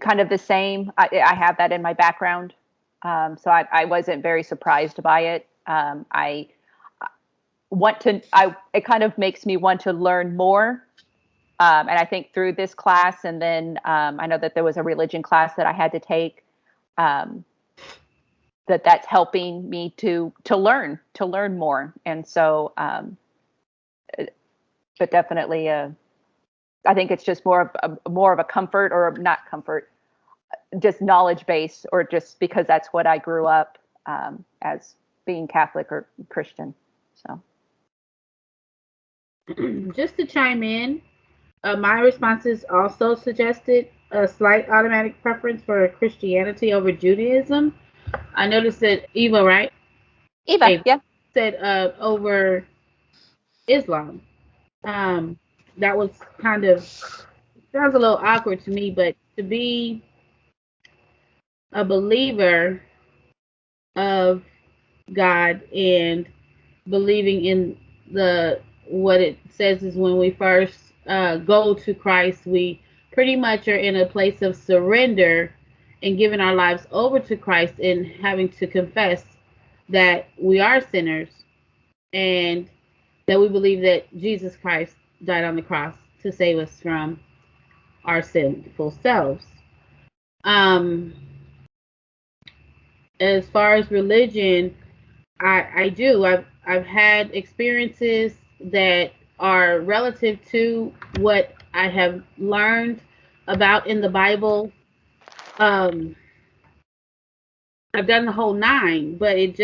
kind of the same. I have that in my background, so I wasn't very surprised by it. it kind of makes me want to learn more. And I think through this class, and then I know that there was a religion class that I had to take, that's helping me to learn more. And so, but definitely, I think it's just more of a comfort, or not comfort, just knowledge base, or just because that's what I grew up as being Catholic or Christian. So, just to chime in, my responses also suggested a slight automatic preference for Christianity over Judaism. I noticed that Eva, right? Eva, yeah, said over Islam. That was kind of, sounds a little awkward to me, but to be a believer of God and believing in what it says is when we first go to Christ, we pretty much are in a place of surrender and giving our lives over to Christ and having to confess that we are sinners and that we believe that Jesus Christ died on the cross to save us from our sinful selves. As far as religion, I do. I've had experiences that are relative to what I have learned about in the Bible. I've done the whole 9, but it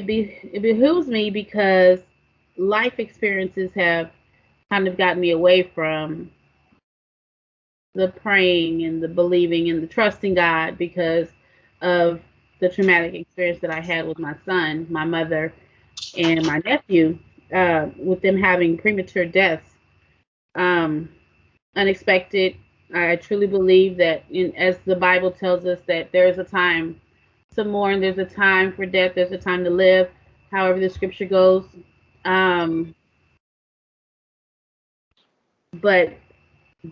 behooves me because life experiences have kind of gotten me away from the praying and the believing and the trusting God because of the traumatic experience that I had with my son, my mother, and my nephew, with them having premature deaths, unexpected. I truly believe that, as the Bible tells us, that there is a time to mourn, there's a time for death, there's a time to live, however the scripture goes. But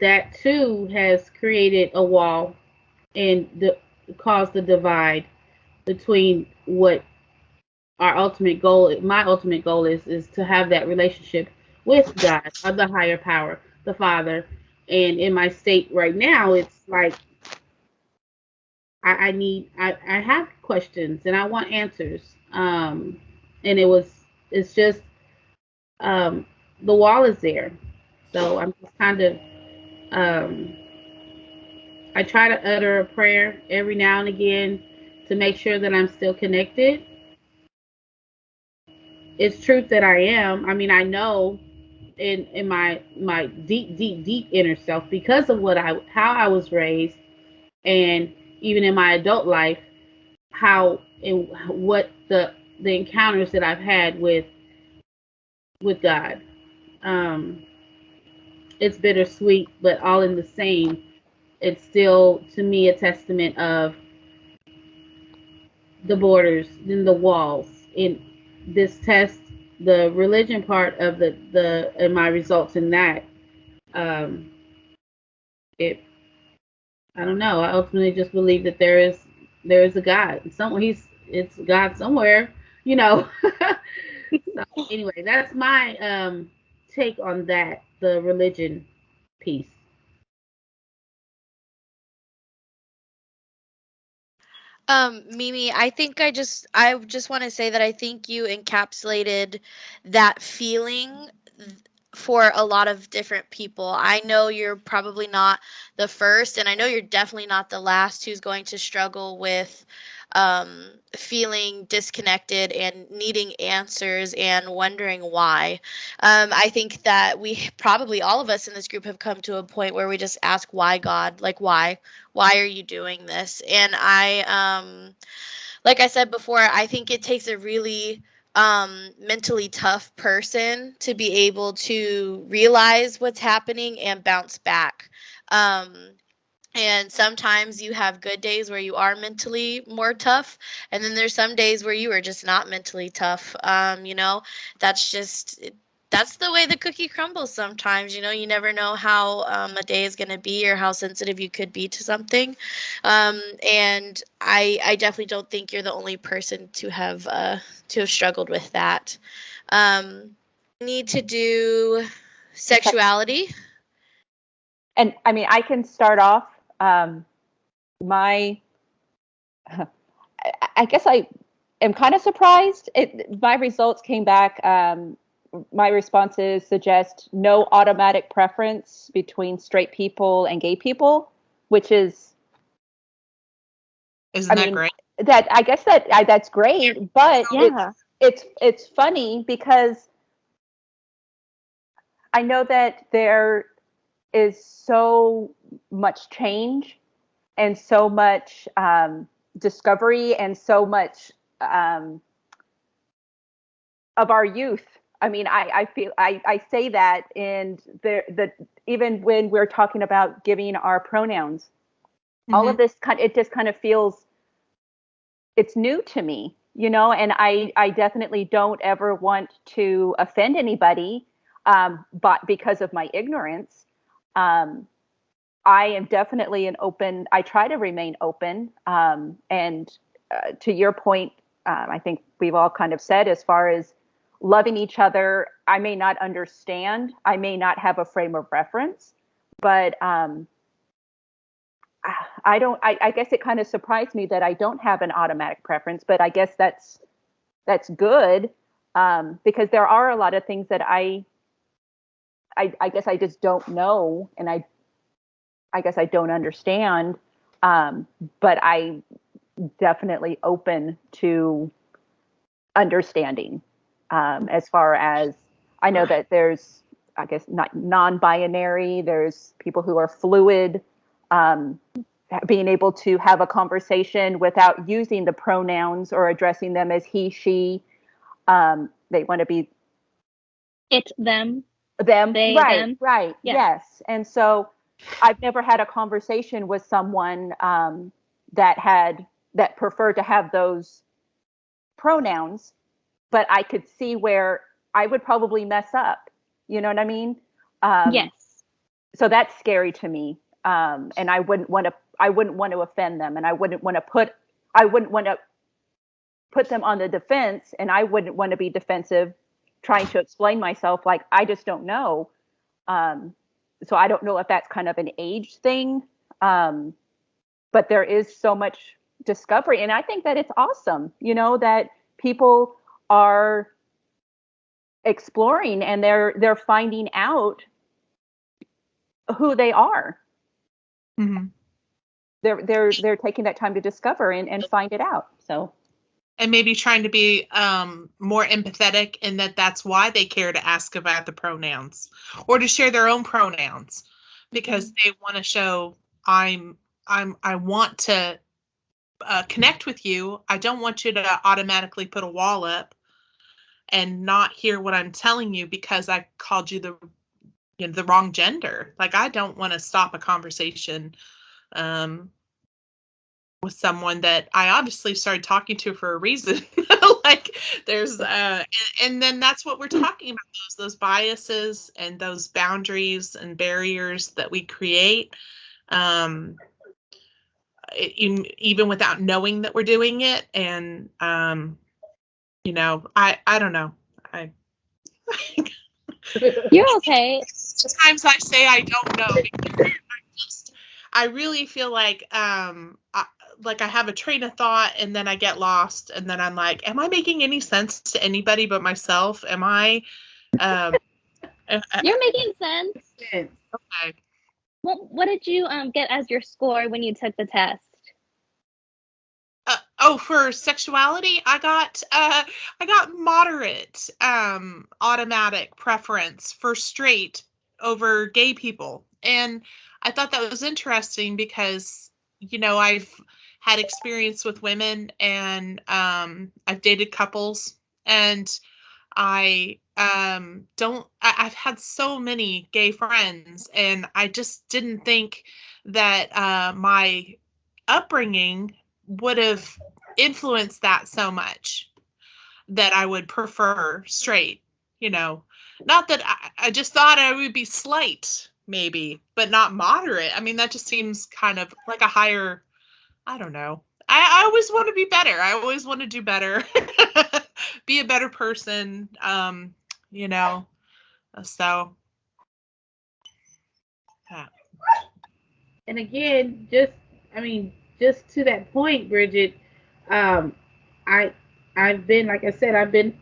that too has created a wall and caused the divide between what my ultimate goal is to have that relationship with God, or the higher power, the Father. And in my state right now, it's like I have questions and I want answers. And it's just the wall is there. So I'm just kind of I try to utter a prayer every now and again to make sure that I'm still connected. It's truth that I am. I mean, I know in my deep inner self, because of how I was raised, and even in my adult life, how and what the encounters that I've had with God. It's bittersweet, but all in the same. It's still, to me, a testament of the borders and the walls. In this test, the religion part of and my results in that, it, I don't know. I ultimately just believe that there is a God. It's God somewhere, you know. So anyway, that's my take on that, the religion piece. Mimi, I think I just want to say that I think you encapsulated that feeling for a lot of different people. I know you're probably not the first, and I know you're definitely not the last who's going to struggle with feeling disconnected and needing answers and wondering why. I think that we probably, all of us in this group, have come to a point where we just ask, why, God? Like, why are you doing this? And like I said before, I think it takes a really mentally tough person to be able to realize what's happening and bounce back. And sometimes you have good days where you are mentally more tough, and then there's some days where you are just not mentally tough. That's the way the cookie crumbles sometimes. You never know how a day is going to be or how sensitive you could be to something. And I definitely don't think you're the only person to have struggled with that. We need to do sexuality. And I mean, I can start off. I guess I am kind of surprised. My results came back. My responses suggest no automatic preference between straight people and gay people, which is, Isn't that great? That I guess that's great, but Yeah. it's funny because I know that there is so much change and so much discovery and so much of our youth. I mean, I feel I say that, and even when we're talking about giving our pronouns, all of this it just kind of feels it's new to me, and I definitely don't ever want to offend anybody, but because of my ignorance, I am definitely I try to remain open, and to your point, I think we've all kind of said, as far as loving each other, I may not understand, I may not have a frame of reference, but I guess it kind of surprised me that I don't have an automatic preference, but I guess that's good, because there are a lot of things that I guess I just don't know, and I guess I don't understand, but I definitely open to understanding, as far as I know that there's, I guess, not non-binary, there's people who are fluid, being able to have a conversation without using the pronouns or addressing them as he, she. They want to be It, them, they, right, them. right, Yeah. yes. And so I've never had a conversation with someone that preferred to have those pronouns, but I could see where I would probably mess up. You know what I mean? Yes. So that's scary to me. And I wouldn't want to offend them, and I wouldn't want to put them on the defense, and I wouldn't want to be defensive trying to explain myself, like I just don't know. So I don't know if that's kind of an age thing, but there is so much discovery, and I think that it's awesome, that people are exploring and they're finding out who they are. Mm-hmm. They're taking that time to discover and find it out. So, and maybe trying to be more empathetic, in that's why they care to ask about the pronouns or to share their own pronouns, because they want to show I want to connect with you. I don't want you to automatically put a wall up and not hear what I'm telling you because I called you the wrong gender. Like, I don't want to stop a conversation with someone that I obviously started talking to for a reason. Like, there's and then that's what we're talking about, those biases and those boundaries and barriers that we create, even without knowing that we're doing it. And I don't know. You're okay. Sometimes I say I don't know, because I really feel like I have a train of thought and then I get lost, and then I'm like, am I making any sense to anybody but myself? Am I You're making sense. okay. What did you get as your score when you took the test? For sexuality, I got moderate automatic preference for straight over gay people. And I thought that was interesting because, I've had experience with women, and I've dated couples, and I've had so many gay friends, and I just didn't think that my upbringing would have influenced that so much that I would prefer straight, not that I just thought I would be slight, maybe, but not moderate. I mean, that just seems kind of like a higher, I don't know. I always want to be better. I always want to do better. be a better person. You know, so. Yeah. And again, just to that point, Bridget, um, I, I've been, like I said, I've been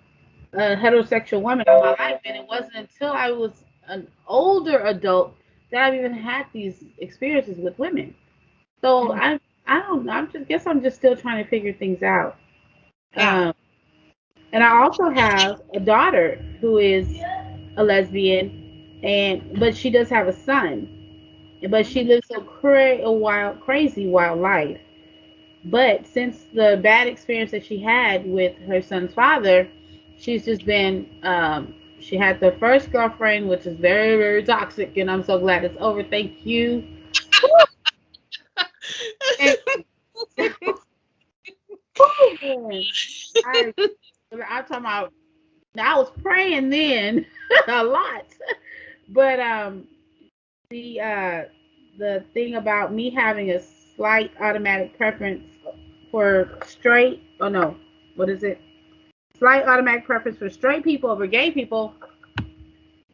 a heterosexual woman all my life, and it wasn't until I was an older adult that I've even had these experiences with women. So I don't know. I'm just still trying to figure things out. Yeah. And I also have a daughter who is a lesbian, but she does have a son. But she lives crazy wild life. But since the bad experience that she had with her son's father, she's just been. She had the first girlfriend, which is very, very toxic, and I'm so glad it's over. Thank you. And, I, I'm talking about. I was praying then a lot, but the thing about me having a slight automatic preference for straight, oh no, what is it? Slight automatic preference for straight people over gay people.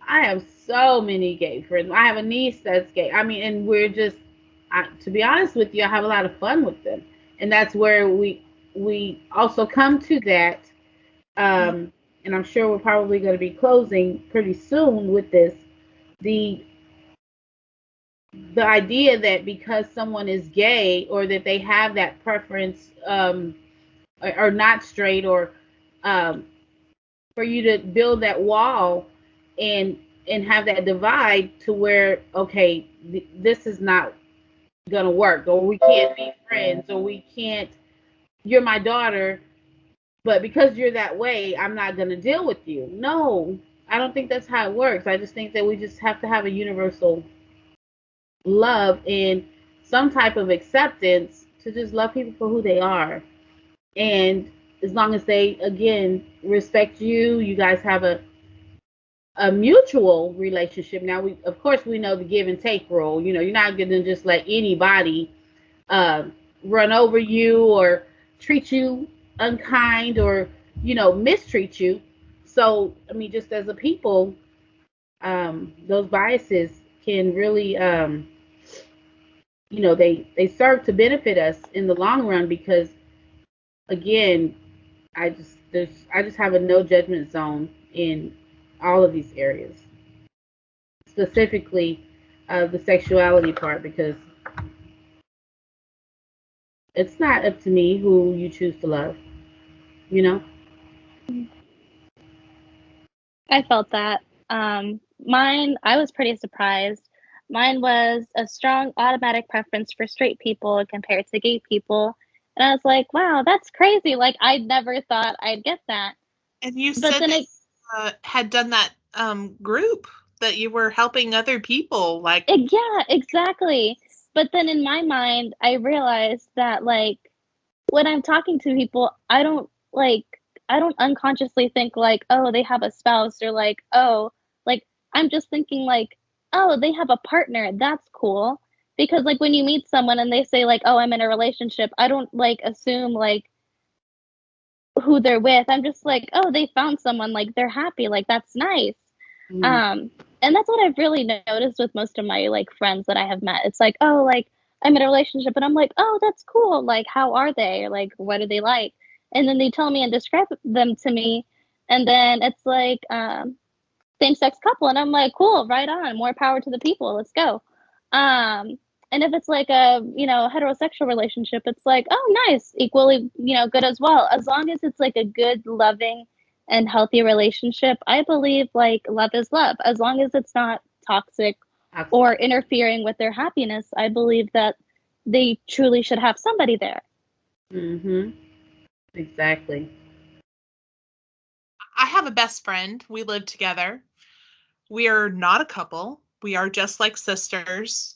I have so many gay friends. I have a niece that's gay. I mean, and we're just, to be honest with you, I have a lot of fun with them, and that's where we also come to that. And I'm sure we're probably going to be closing pretty soon with this. The the idea that because someone is gay or that they have that preference, or not straight, or um, for you to build that wall and have that divide to where, okay, this is not gonna work, or we can't be friends, or we can't, you're my daughter, but because you're that way, I'm not gonna deal with you. No, I don't think that's how it works. I just think that we just have to have a universal love and some type of acceptance to just love people for who they are. And as long as they, again, respect you, you guys have a mutual relationship. Now, of course we know the give and take rule. You know, you're not going to just let anybody uh, run over you or treat you unkind, or mistreat you. So I mean, just as a people, those biases can really, they serve to benefit us in the long run, because again, I just have a no judgment zone in all of these areas, specifically the sexuality part, because it's not up to me who you choose to love, you know. I felt that. Mine, I was pretty surprised. Mine was a strong automatic preference for straight people compared to gay people. And I was like, wow, that's crazy. Like, I never thought I'd get that. And you But said then that it, you had done that group, that you were helping other people. Like, yeah, exactly. But then in my mind, I realized that, like, when I'm talking to people, I don't unconsciously think like, oh, they have a spouse, or like, oh, like I'm just thinking like, oh, they have a partner. That's cool. Because like when you meet someone and they say like, oh, I'm in a relationship, I don't like assume like who they're with. I'm just like, oh, they found someone, like they're happy, like that's nice. Mm. And that's what I've really noticed with most of my like friends that I have met. It's like, oh, like I'm in a relationship, and I'm like, oh, that's cool. Like, how are they? Or like, what do they like? And then they tell me and describe them to me, and then it's like same sex couple, and I'm like, cool, right on, more power to the people. Let's go. And if it's like a heterosexual relationship, it's like, oh, nice, equally good as well. As long as it's like a good, loving, and healthy relationship, I believe like love is love. As long as it's not toxic or interfering with their happiness, I believe that they truly should have somebody there. Mhm. Exactly. I have a best friend. We live together. We are not a couple. We are just like sisters.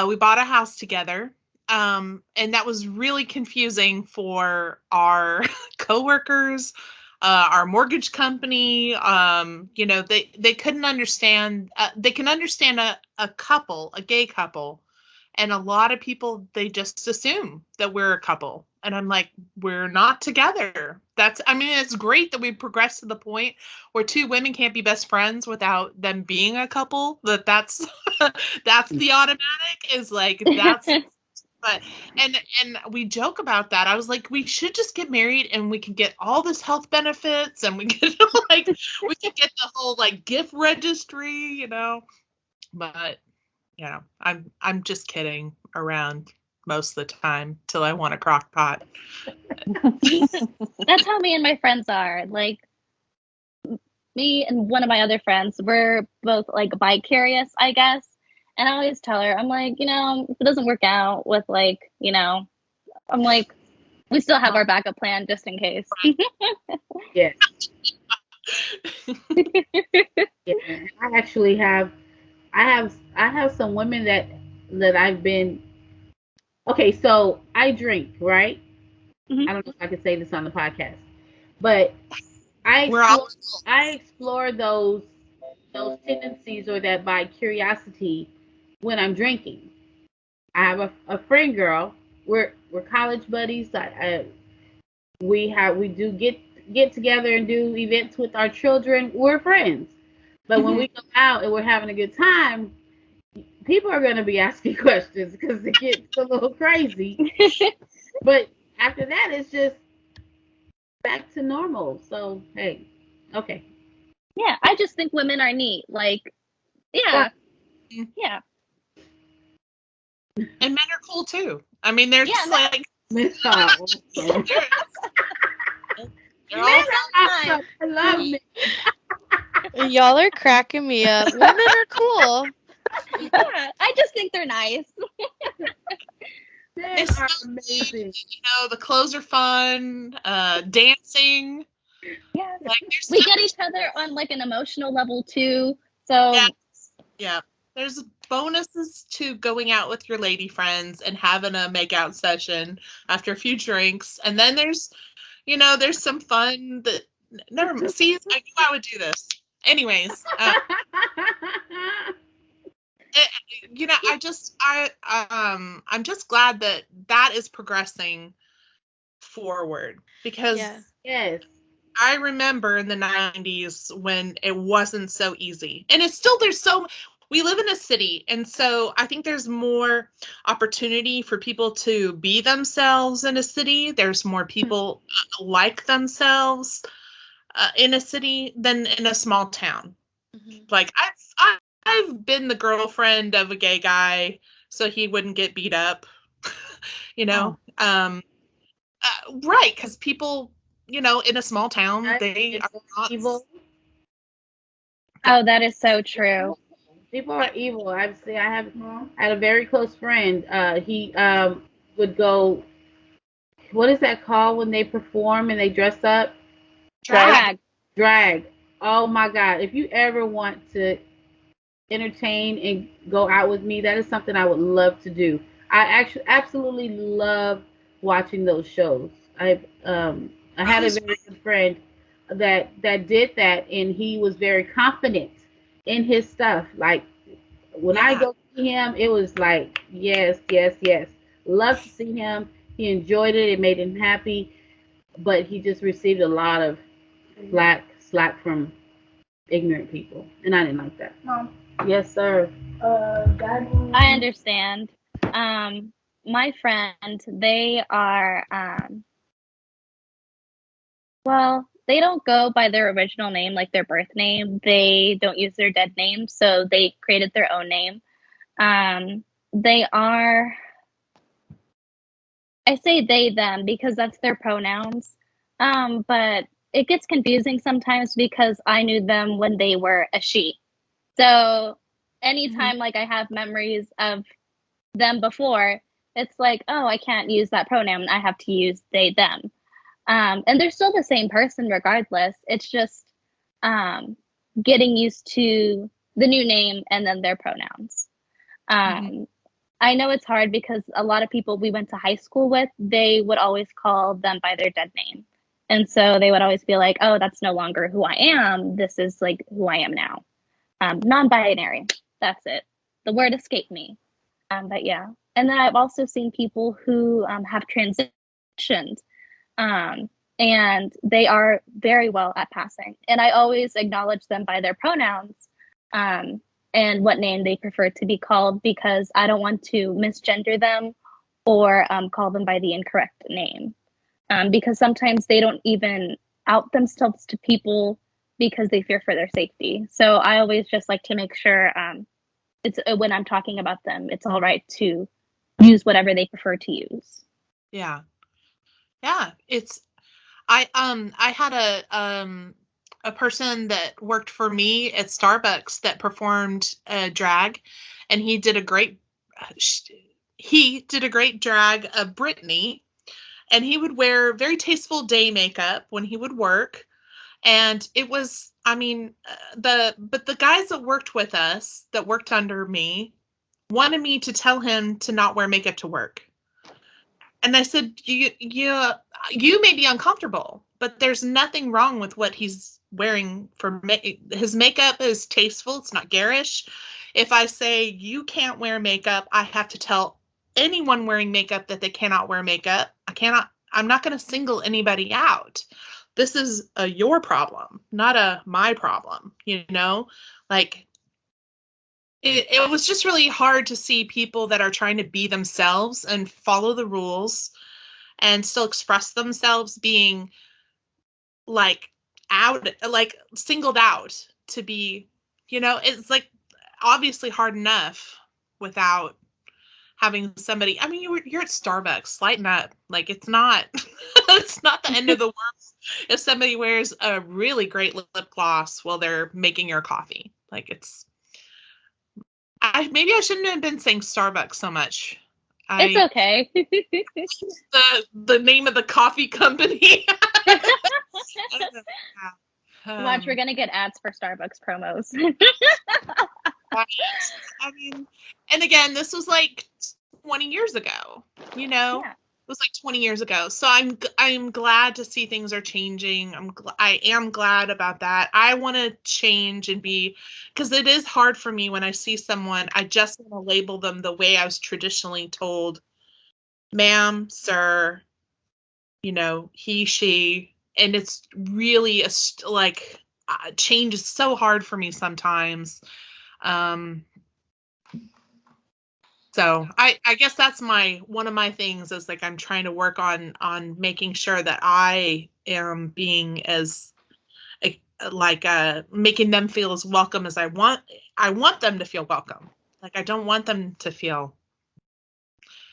We bought a house together. And that was really confusing for our coworkers, our mortgage company. They couldn't understand. They can understand a couple, a gay couple, And a lot of people, they just assume that we're a couple. And I'm like, we're not together. It's great that we've progressed to the point where two women can't be best friends without them being a couple. That's that's the automatic is like, that's, but, and we joke about that. I was like, we should just get married and we can get all this health benefits and we can like, we can get the whole like gift registry, you know, but you know, I'm just kidding around most of the time till I want a crock pot. That's how me and my friends are. Like, me and one of my other friends, we're both like bi-curious, I guess. And I always tell her, I'm like, you know, if it doesn't work out with like, you know, I'm like, we still have our backup plan just in case. Yes. Yeah. I actually have, I have some women that I've been. Okay, so I drink, right? Mhm. I don't know if I could say this on the podcast, but I explore those tendencies or that by curiosity when I'm drinking. I have a friend girl. We're college buddies. We do get together and do events with our children. We're friends. But when we go out and we're having a good time, people are going to be asking questions because it gets a little crazy. But after that, it's just back to normal. So, hey, okay. Yeah, I just think women are neat. Like, yeah. Yeah. And men are cool too. I mean, they're just like. Men are awesome. I love men. Y'all are cracking me up. Women are cool. Yeah, I just think they're nice. They are amazing. You know, the clothes are fun. Dancing. Yeah, like, we get each other on like an emotional level too. So yeah, there's bonuses to going out with your lady friends and having a makeout session after a few drinks, and then there's some fun that. Never mind. See, I knew I would do this. Anyways, I'm just glad that is progressing forward because yes. I remember in the 90s when it wasn't so easy, and we live in a city, and so I think there's more opportunity for people to be themselves in a city. There's more people like themselves in a city than in a small town. Mm-hmm. Like I've been the girlfriend of a gay guy so he wouldn't get beat up, you know. Right, because people, in a small town, they are not evil. Oh, that is so true. People are evil. I had a very close friend. He would go. What is that called when they perform and they dress up? Drag. Oh my God! If you ever want to entertain and go out with me, that is something I would love to do. I actually absolutely love watching those shows. I had a very good friend that did that, and he was very confident in his stuff. Like when I go see him, it was like yes. Love to see him. He enjoyed it. It made him happy, but he just received a lot of slack from ignorant people, and I didn't like that. Mom. Yes, sir. I understand. My friend, they are, well, they don't go by their original name, like their birth name. They don't use their dead name, so they created their own name. They are, I say they, them, because that's their pronouns. But it gets confusing sometimes because I knew them when they were a she. So anytime like I have memories of them before, it's like, oh, I can't use that pronoun. I have to use they, them. And they're still the same person regardless. It's just getting used to the new name and then their pronouns. I know it's hard because a lot of people we went to high school with, they would always call them by their dead name. And so they would always be like, oh, that's no longer who I am. This is like who I am now. Non-binary. That's it. The word escaped me. But yeah, And then I've also seen people who have transitioned, and they are very well at passing. And I always acknowledge them by their pronouns, and what name they prefer to be called, because I don't want to misgender them or call them by the incorrect name. Because sometimes they don't even out themselves to people because they fear for their safety. So I always just like to make sure it's when I'm talking about them, it's all right to use whatever they prefer to use. Yeah. Yeah. I had a person that worked for me at Starbucks that performed drag, and he did a great drag of Brittany, and he would wear very tasteful day makeup when he would work. And it was, I mean, but the guys that worked with us, that worked under me, wanted me to tell him to not wear makeup to work. And I said, you may be uncomfortable, but there's nothing wrong with what he's wearing for his makeup is tasteful. It's not garish. If I say you can't wear makeup, I have to tell anyone wearing makeup that they cannot wear makeup. I'm not going to single anybody out. This is your problem, not my problem, like it was just really hard to see people that are trying to be themselves and follow the rules and still express themselves being like singled out to be, it's like obviously hard enough without having somebody, I mean, you're at Starbucks, lighten up. Like, it's not, it's not the end of the world if somebody wears a really great lip gloss while they're making your coffee. Like, maybe I shouldn't have been saying Starbucks so much. It's okay. the name of the coffee company. Watch, we're gonna get ads for Starbucks promos. I mean, and again, this was like 20 years ago, Yeah. It was like 20 years ago. So I'm glad to see things are changing. I am glad about that. I want to change and because it is hard for me when I see someone, I just want to label them the way I was traditionally told, ma'am, sir, he, she, and it's really change is so hard for me sometimes. So I guess that's one of my things is like I'm trying to work on making sure that I am being as making them feel as welcome as I want them to feel welcome. Like I don't want them to feel.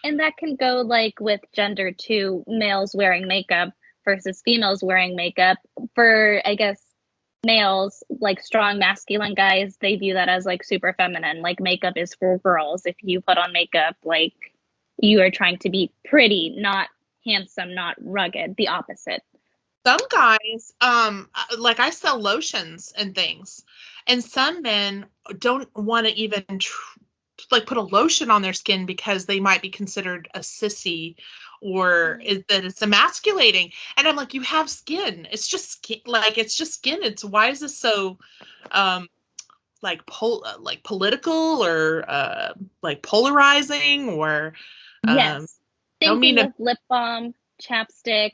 And that can go like with gender too, males wearing makeup versus females wearing makeup. For, I guess, males, like strong masculine guys, they view that as like super feminine. Like makeup is for girls. If you put on makeup, like you are trying to be pretty, not handsome, not rugged, the opposite. Some guys, like I sell lotions and things, and some men don't want to even put a lotion on their skin because they might be considered a sissy or that it's emasculating. And I'm like, you have skin. It's just skin. It's just skin. Why is this so political or polarizing or yes. Same thing with lip balm, chapstick.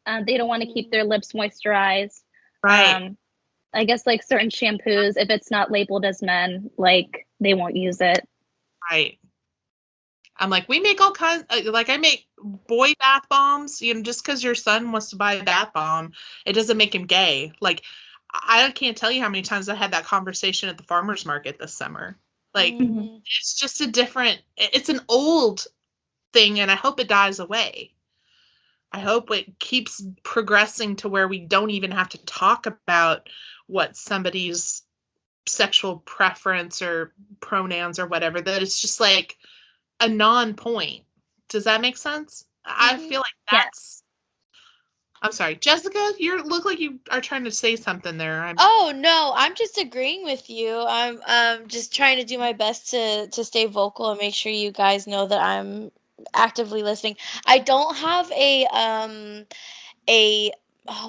They don't want to keep their lips moisturized. Right. I guess like certain shampoos, if it's not labeled as men, like they won't use it. Right. I'm like, we make all kinds, I make boy bath bombs, just because your son wants to buy a bath bomb, it doesn't make him gay. Like, I can't tell you how many times I had that conversation at the farmer's market this summer. Like, It's just it's an old thing, and I hope it dies away. I hope it keeps progressing to where we don't even have to talk about what somebody's sexual preference or pronouns or whatever, that it's just like a non-point. Does that make sense? I feel like that's I'm sorry, Jessica, you look like you are trying to say something there. Oh no, I'm just agreeing with you. I'm just trying to do my best to stay vocal and make sure you guys know that I'm actively listening. I don't have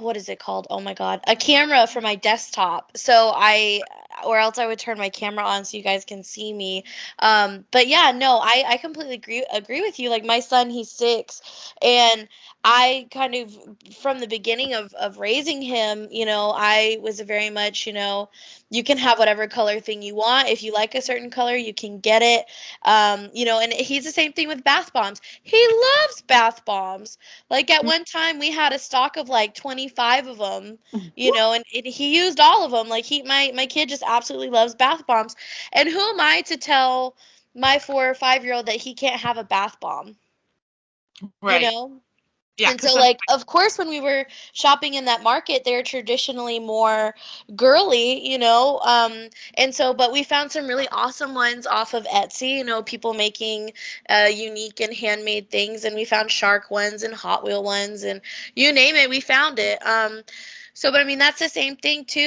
what is it called? Oh my god, a camera for my desktop. So I or else I would turn my camera on so you guys can see me. But yeah, no, I completely agree with you. Like my son, he's 6, and I kind of, from the beginning of raising him, I was very much, you can have whatever color thing you want. If you like a certain color, you can get it. And he's the same thing with bath bombs. He loves bath bombs. Like at one time we had a stock of like 25 of them, and he used all of them. Like my kid just absolutely loves bath bombs. And who am I to tell my 4 or 5-year-old that he can't have a bath bomb? Right. Yeah, And so, like, of course, when we were shopping in that market, they're traditionally more girly, and so, but we found some really awesome ones off of Etsy, people making unique and handmade things, and we found shark ones and Hot Wheel ones, and you name it, we found it. But I mean, that's the same thing too,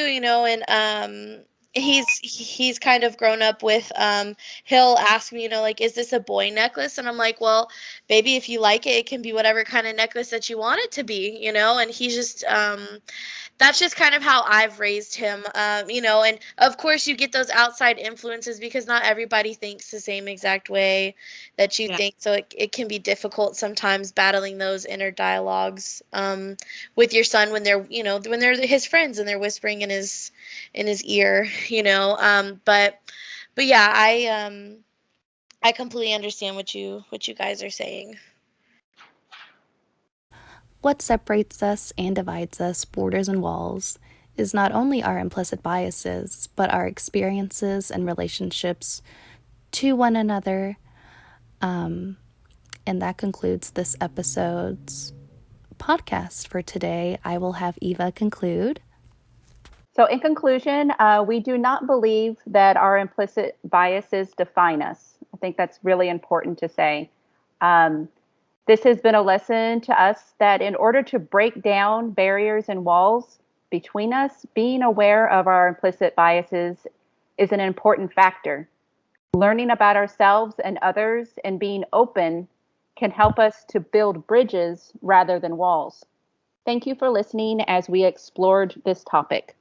and he's kind of grown up with he'll ask me, like, is this a boy necklace? And I'm like, well, baby, if you like it, it can be whatever kind of necklace that you want it to be, and he's just that's just kind of how I've raised him, and of course you get those outside influences because not everybody thinks the same exact way that you think, so it can be difficult sometimes battling those inner dialogues with your son when they're when they're his friends and they're whispering in his ear, but yeah, I completely understand what you guys are saying. What separates us and divides us, borders and walls, is not only our implicit biases, but our experiences and relationships to one another. And that concludes this episode's podcast for today. I will have Eva conclude. So in conclusion, we do not believe that our implicit biases define us. I think that's really important to say. This has been a lesson to us that in order to break down barriers and walls between us, being aware of our implicit biases is an important factor. Learning about ourselves and others and being open can help us to build bridges rather than walls. Thank you for listening as we explored this topic.